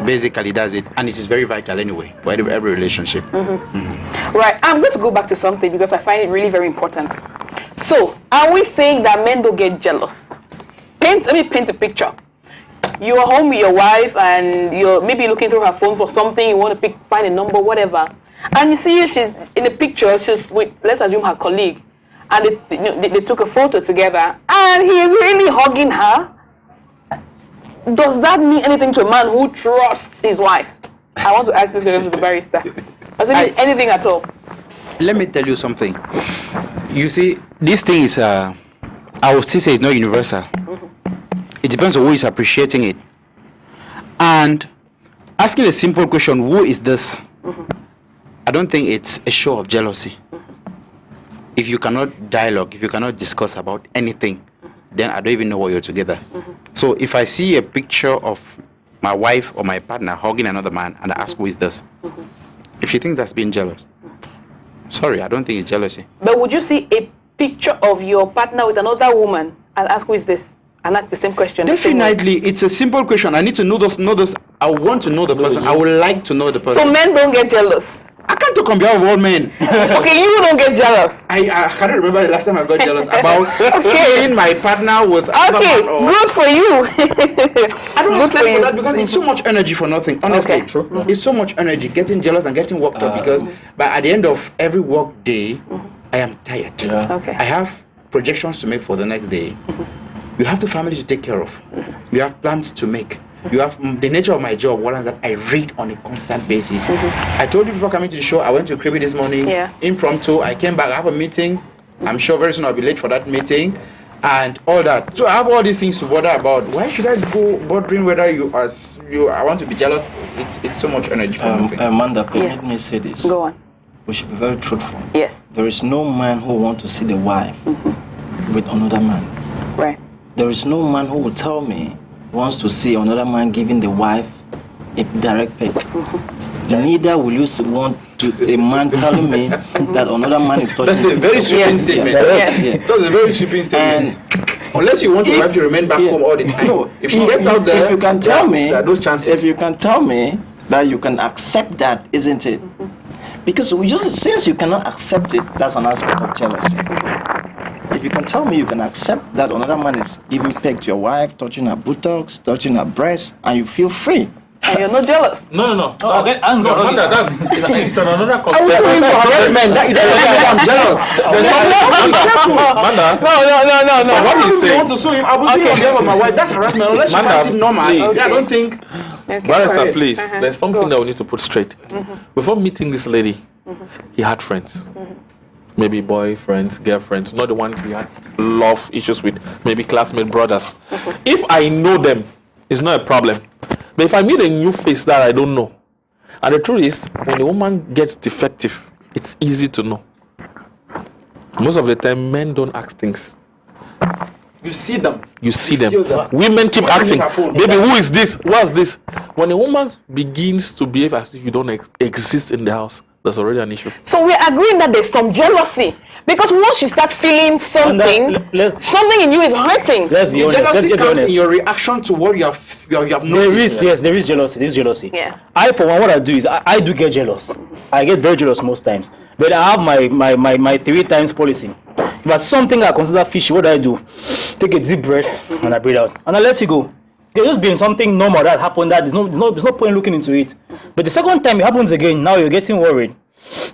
S2: Basically, does it, and it is very vital anyway for every relationship.
S1: Right. I'm going to go back to something because I find it really very important. So, are we saying that men don't get jealous? Let me paint a picture. You are home with your wife and you're maybe looking through her phone for something, you want to find a number, whatever. And you see she's in a picture, she's with, let's assume, her colleague. And they took a photo together and he is really hugging her. Does that mean anything to a man who trusts his wife? I want to ask this question to the barrister. Does it mean anything at all?
S2: Let me tell you something. You see, this thing is, I would still say it's not universal. It depends on who is appreciating it. And asking a simple question, who is this? I don't think it's a show of jealousy. If you cannot dialogue, if you cannot discuss about anything, then I don't even know why you're together. So if I see a picture of my wife or my partner hugging another man and I ask who is this, if you think that's being jealous, sorry, I don't think it's jealousy.
S1: But would you see a picture of your partner with another woman and ask who is this? And that's the same question.
S2: Definitely, it's a simple question. I need to know this. I want to know the person. I would like to know the person.
S1: So men don't get jealous?
S2: I can't talk on behalf of all men.
S1: Okay, you don't get jealous.
S2: I can't remember the last time I got jealous about seeing my partner with another man.
S1: Good for you.
S2: I don't have time for that because it's so much energy for nothing. Honestly, it's so much energy getting jealous and getting worked up because at the end of every work day, I am tired. I have projections to make for the next day. You have the family to take care of. You have plans to make. You have the nature of my job, what is that I read on a constant basis. I told you before coming to the show, I went to Kribi this morning, impromptu. I came back, I have a meeting. I'm sure very soon I'll be late for that meeting. and all that. So I have all these things to bother about. Why should I go bothering whether I want to be jealous? It's so much energy for nothing.
S4: Amanda, let me say this.
S1: Go on.
S4: We should be very truthful.
S1: Yes.
S4: There is no man who wants to see the wife with another man.
S1: Right.
S4: There is no man who will tell me wants to see another man giving the wife a direct peck. Neither will you want a man telling me that another man is touching.
S2: That's a very sweeping statement. That's a very sweeping statement. Unless you want your wife to remain back home all the time.
S4: No,
S2: if she gets out there,
S4: if you can tell me,
S2: there are those chances.
S4: If you can tell me that you can accept that, isn't it? Because since you cannot accept it, that's an aspect of jealousy. If you can tell me you can accept that another man is giving peck to your wife, touching her buttocks, touching her breast, and you feel free.
S1: And you're not jealous.
S5: No. That's it's another concept.
S2: I was doing for harassment. That you don't know I'm jealous.
S5: Manda.
S1: No.
S2: What do you want to sue him? I will sue him on my wife. That's harassment. Unless she finds it normal. I don't think.
S5: Barrister, please. There's something that we need to put straight. Before meeting this lady, he had friends. Maybe boyfriends, girlfriends, not the ones he had love issues with. Maybe classmate brothers. If I know them, it's not a problem. But if I meet a new face that I don't know, and the truth is, when a woman gets defective, it's easy to know. Most of the time, men don't ask things.
S2: You see them.
S5: You see them. Women keep asking, baby, who is this? What's this? When a woman begins to behave as if you don't exist in the house, that's already an issue.
S1: So we're agreeing that there's some jealousy. Because once you start feeling something, something in you is hurting.
S3: Let's be honest.
S2: Jealousy comes in your reaction to what you have noticed.
S3: There is jealousy. There is jealousy.
S1: Yeah.
S3: I, for one, what I do is I do get jealous. I get very jealous most times. But I have my 3 times policy. If there's something I consider fishy, what do? Take a deep breath and I breathe out. And I let it go. There's just been something normal that happened that there's no point looking into it. But the second time it happens again, now you're getting worried.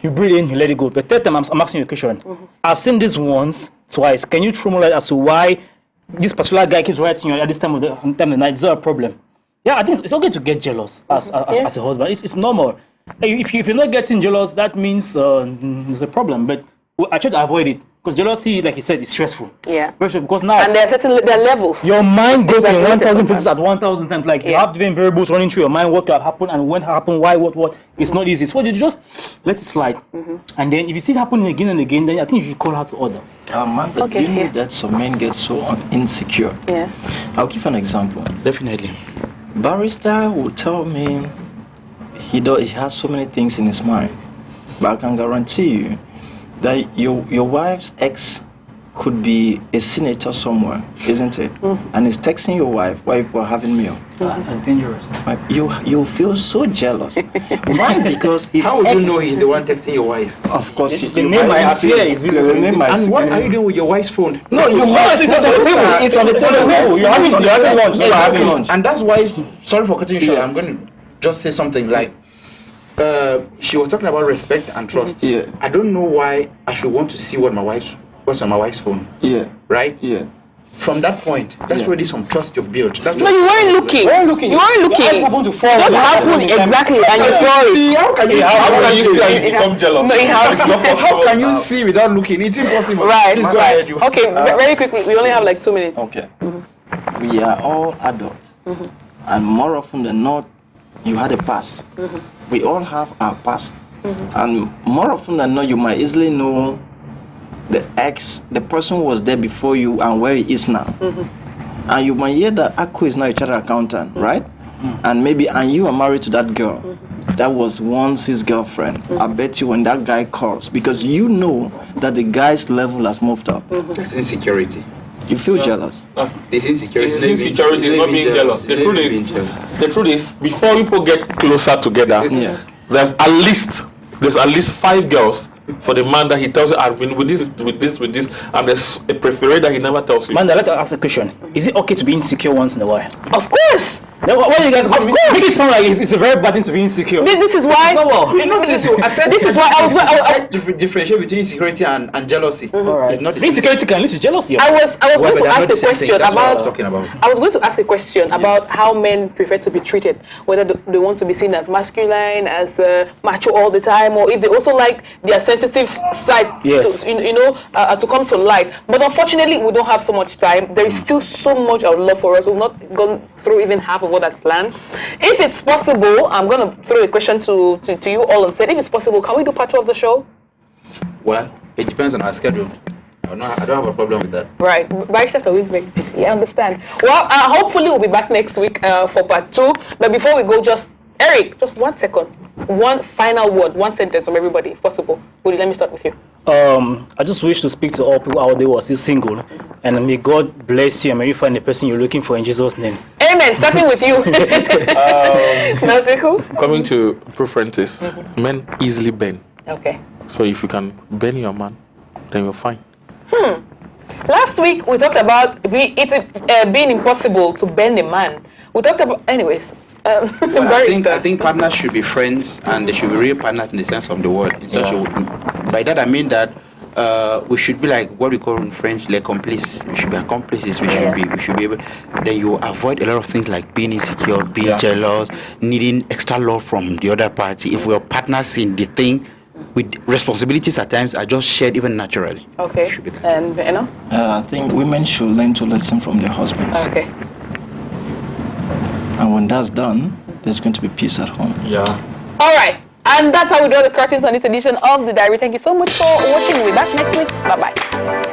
S3: You breathe in, you let it go. But third time, I'm asking you a question. I've seen this once, twice. Can you throw more light as to why this particular guy keeps writing you at this time of the night? Is there a problem? Yeah, I think it's okay to get jealous as a husband. It's normal. If you're not getting jealous, that means there's a problem. But I try to avoid it. Because jealousy, like you said, is stressful.
S1: Yeah.
S3: Because now...
S1: And there are levels.
S3: Your mind goes in 1,000 places at 1,000 times. Like, you have different variables running through your mind, what could have happened, and when happened, why, what. It's not easy. So you just let it slide. And then if you see it happening again and again, then I think you should call out to order.
S4: Man, but you know that some men get so insecure.
S1: Yeah.
S4: I'll give an example.
S2: Definitely.
S4: Barrister will tell me he has so many things in his mind. But I can guarantee you that your wife's ex could be a senator somewhere, isn't it? And he's texting your wife while you are having meal.
S3: That's dangerous.
S4: You feel so jealous. Why? Because his
S2: How would you know he's the one texting your wife?
S4: Of course,
S3: the name might appear is visible.
S2: And what are you doing with your wife's phone?
S4: No, it's on the table. You're having lunch.
S2: And that's why, sorry for cutting you short, I'm going to just say something like, she was talking about respect and trust.
S4: Yeah.
S2: I don't know why I should want to see what's on my wife's phone.
S4: Yeah.
S2: Right?
S4: Yeah.
S2: From that point, that's already some trust you've built.
S1: No, you weren't looking. You weren't looking. What happened exactly? And you saw it.
S2: See, how can you see and become jealous?
S1: No,
S2: how can you see without looking? It's impossible.
S1: Right.
S2: Please go ahead.
S1: Okay, very quickly. We only have like 2 minutes.
S4: Okay. We are all adults. And more often than not, you had a past. We all have our past. And more often than not, you might easily know the person who was there before you and where he is now. And you might hear that Akko is now a chartered accountant, right? And you are married to that girl. That was once his girlfriend. I bet you when that guy calls, because you know that the guy's level has moved up.
S2: That's insecurity.
S4: You feel jealous.
S2: It's insecurity.
S5: It's insecurity, it's not being jealous. The truth is, before people get closer together, there's at least 5 girls for the man that he tells you, I've been with this, and there's a preferred that he never tells you.
S3: Manda, let's ask a question. Is it okay to be insecure once in a while?
S1: Of course.
S3: What do you guys make it sound like it's a very bad thing to be insecure?
S1: This is why.
S2: I said
S1: this is why I was
S2: to differentiate between insecurity and jealousy.
S3: Right.
S2: It's not the
S3: insecurity can lead to jealousy.
S1: I was going to ask a question about.
S2: I
S1: was going to ask a question about how men prefer to be treated, whether they want to be seen as masculine, as macho all the time, or if they also like their sensitive sides to come to light. But unfortunately, we don't have so much time. There is still so much of love for us. We've not gone through even half of what I'd planned. If it's possible, I'm going to throw a question to you all and say, if it's possible, can we do part 2 of the show?
S2: Well, it depends on our schedule. I don't have a problem with that.
S1: Right. Baristas are always very busy. I understand. Well, hopefully we'll be back next week for part 2. But before we go, Eric, just 1 second. One final word, 1 sentence from everybody, if possible. Woody, let me start with you.
S3: I just wish to speak to all people out there who are still single, and may God bless you and may you find the person you're looking for in Jesus' name.
S1: Amen. Starting with you.
S5: Coming to preferences, men easily bend.
S1: Okay.
S5: So if you can bend your man, then you're fine.
S1: Last week we talked about it being impossible to bend a man. We talked about, anyways.
S2: I think partners should be friends, and they should be real partners in the sense of the word. By that I mean that we should be like what we call in French, les complices. We should be accomplices. We should be able. Then you avoid a lot of things like being insecure, being jealous, needing extra love from the other party. If we're partners in the thing, with responsibilities at times are just shared even naturally.
S1: Okay.
S2: Should be that.
S1: And
S4: I think women should learn to listen from their husbands.
S1: Okay.
S4: And when that's done, there's going to be peace at home.
S5: Yeah.
S1: All right. And that's how we draw the curtains on this edition of The Diary. Thank you so much for watching. We'll be back next week. Bye-bye.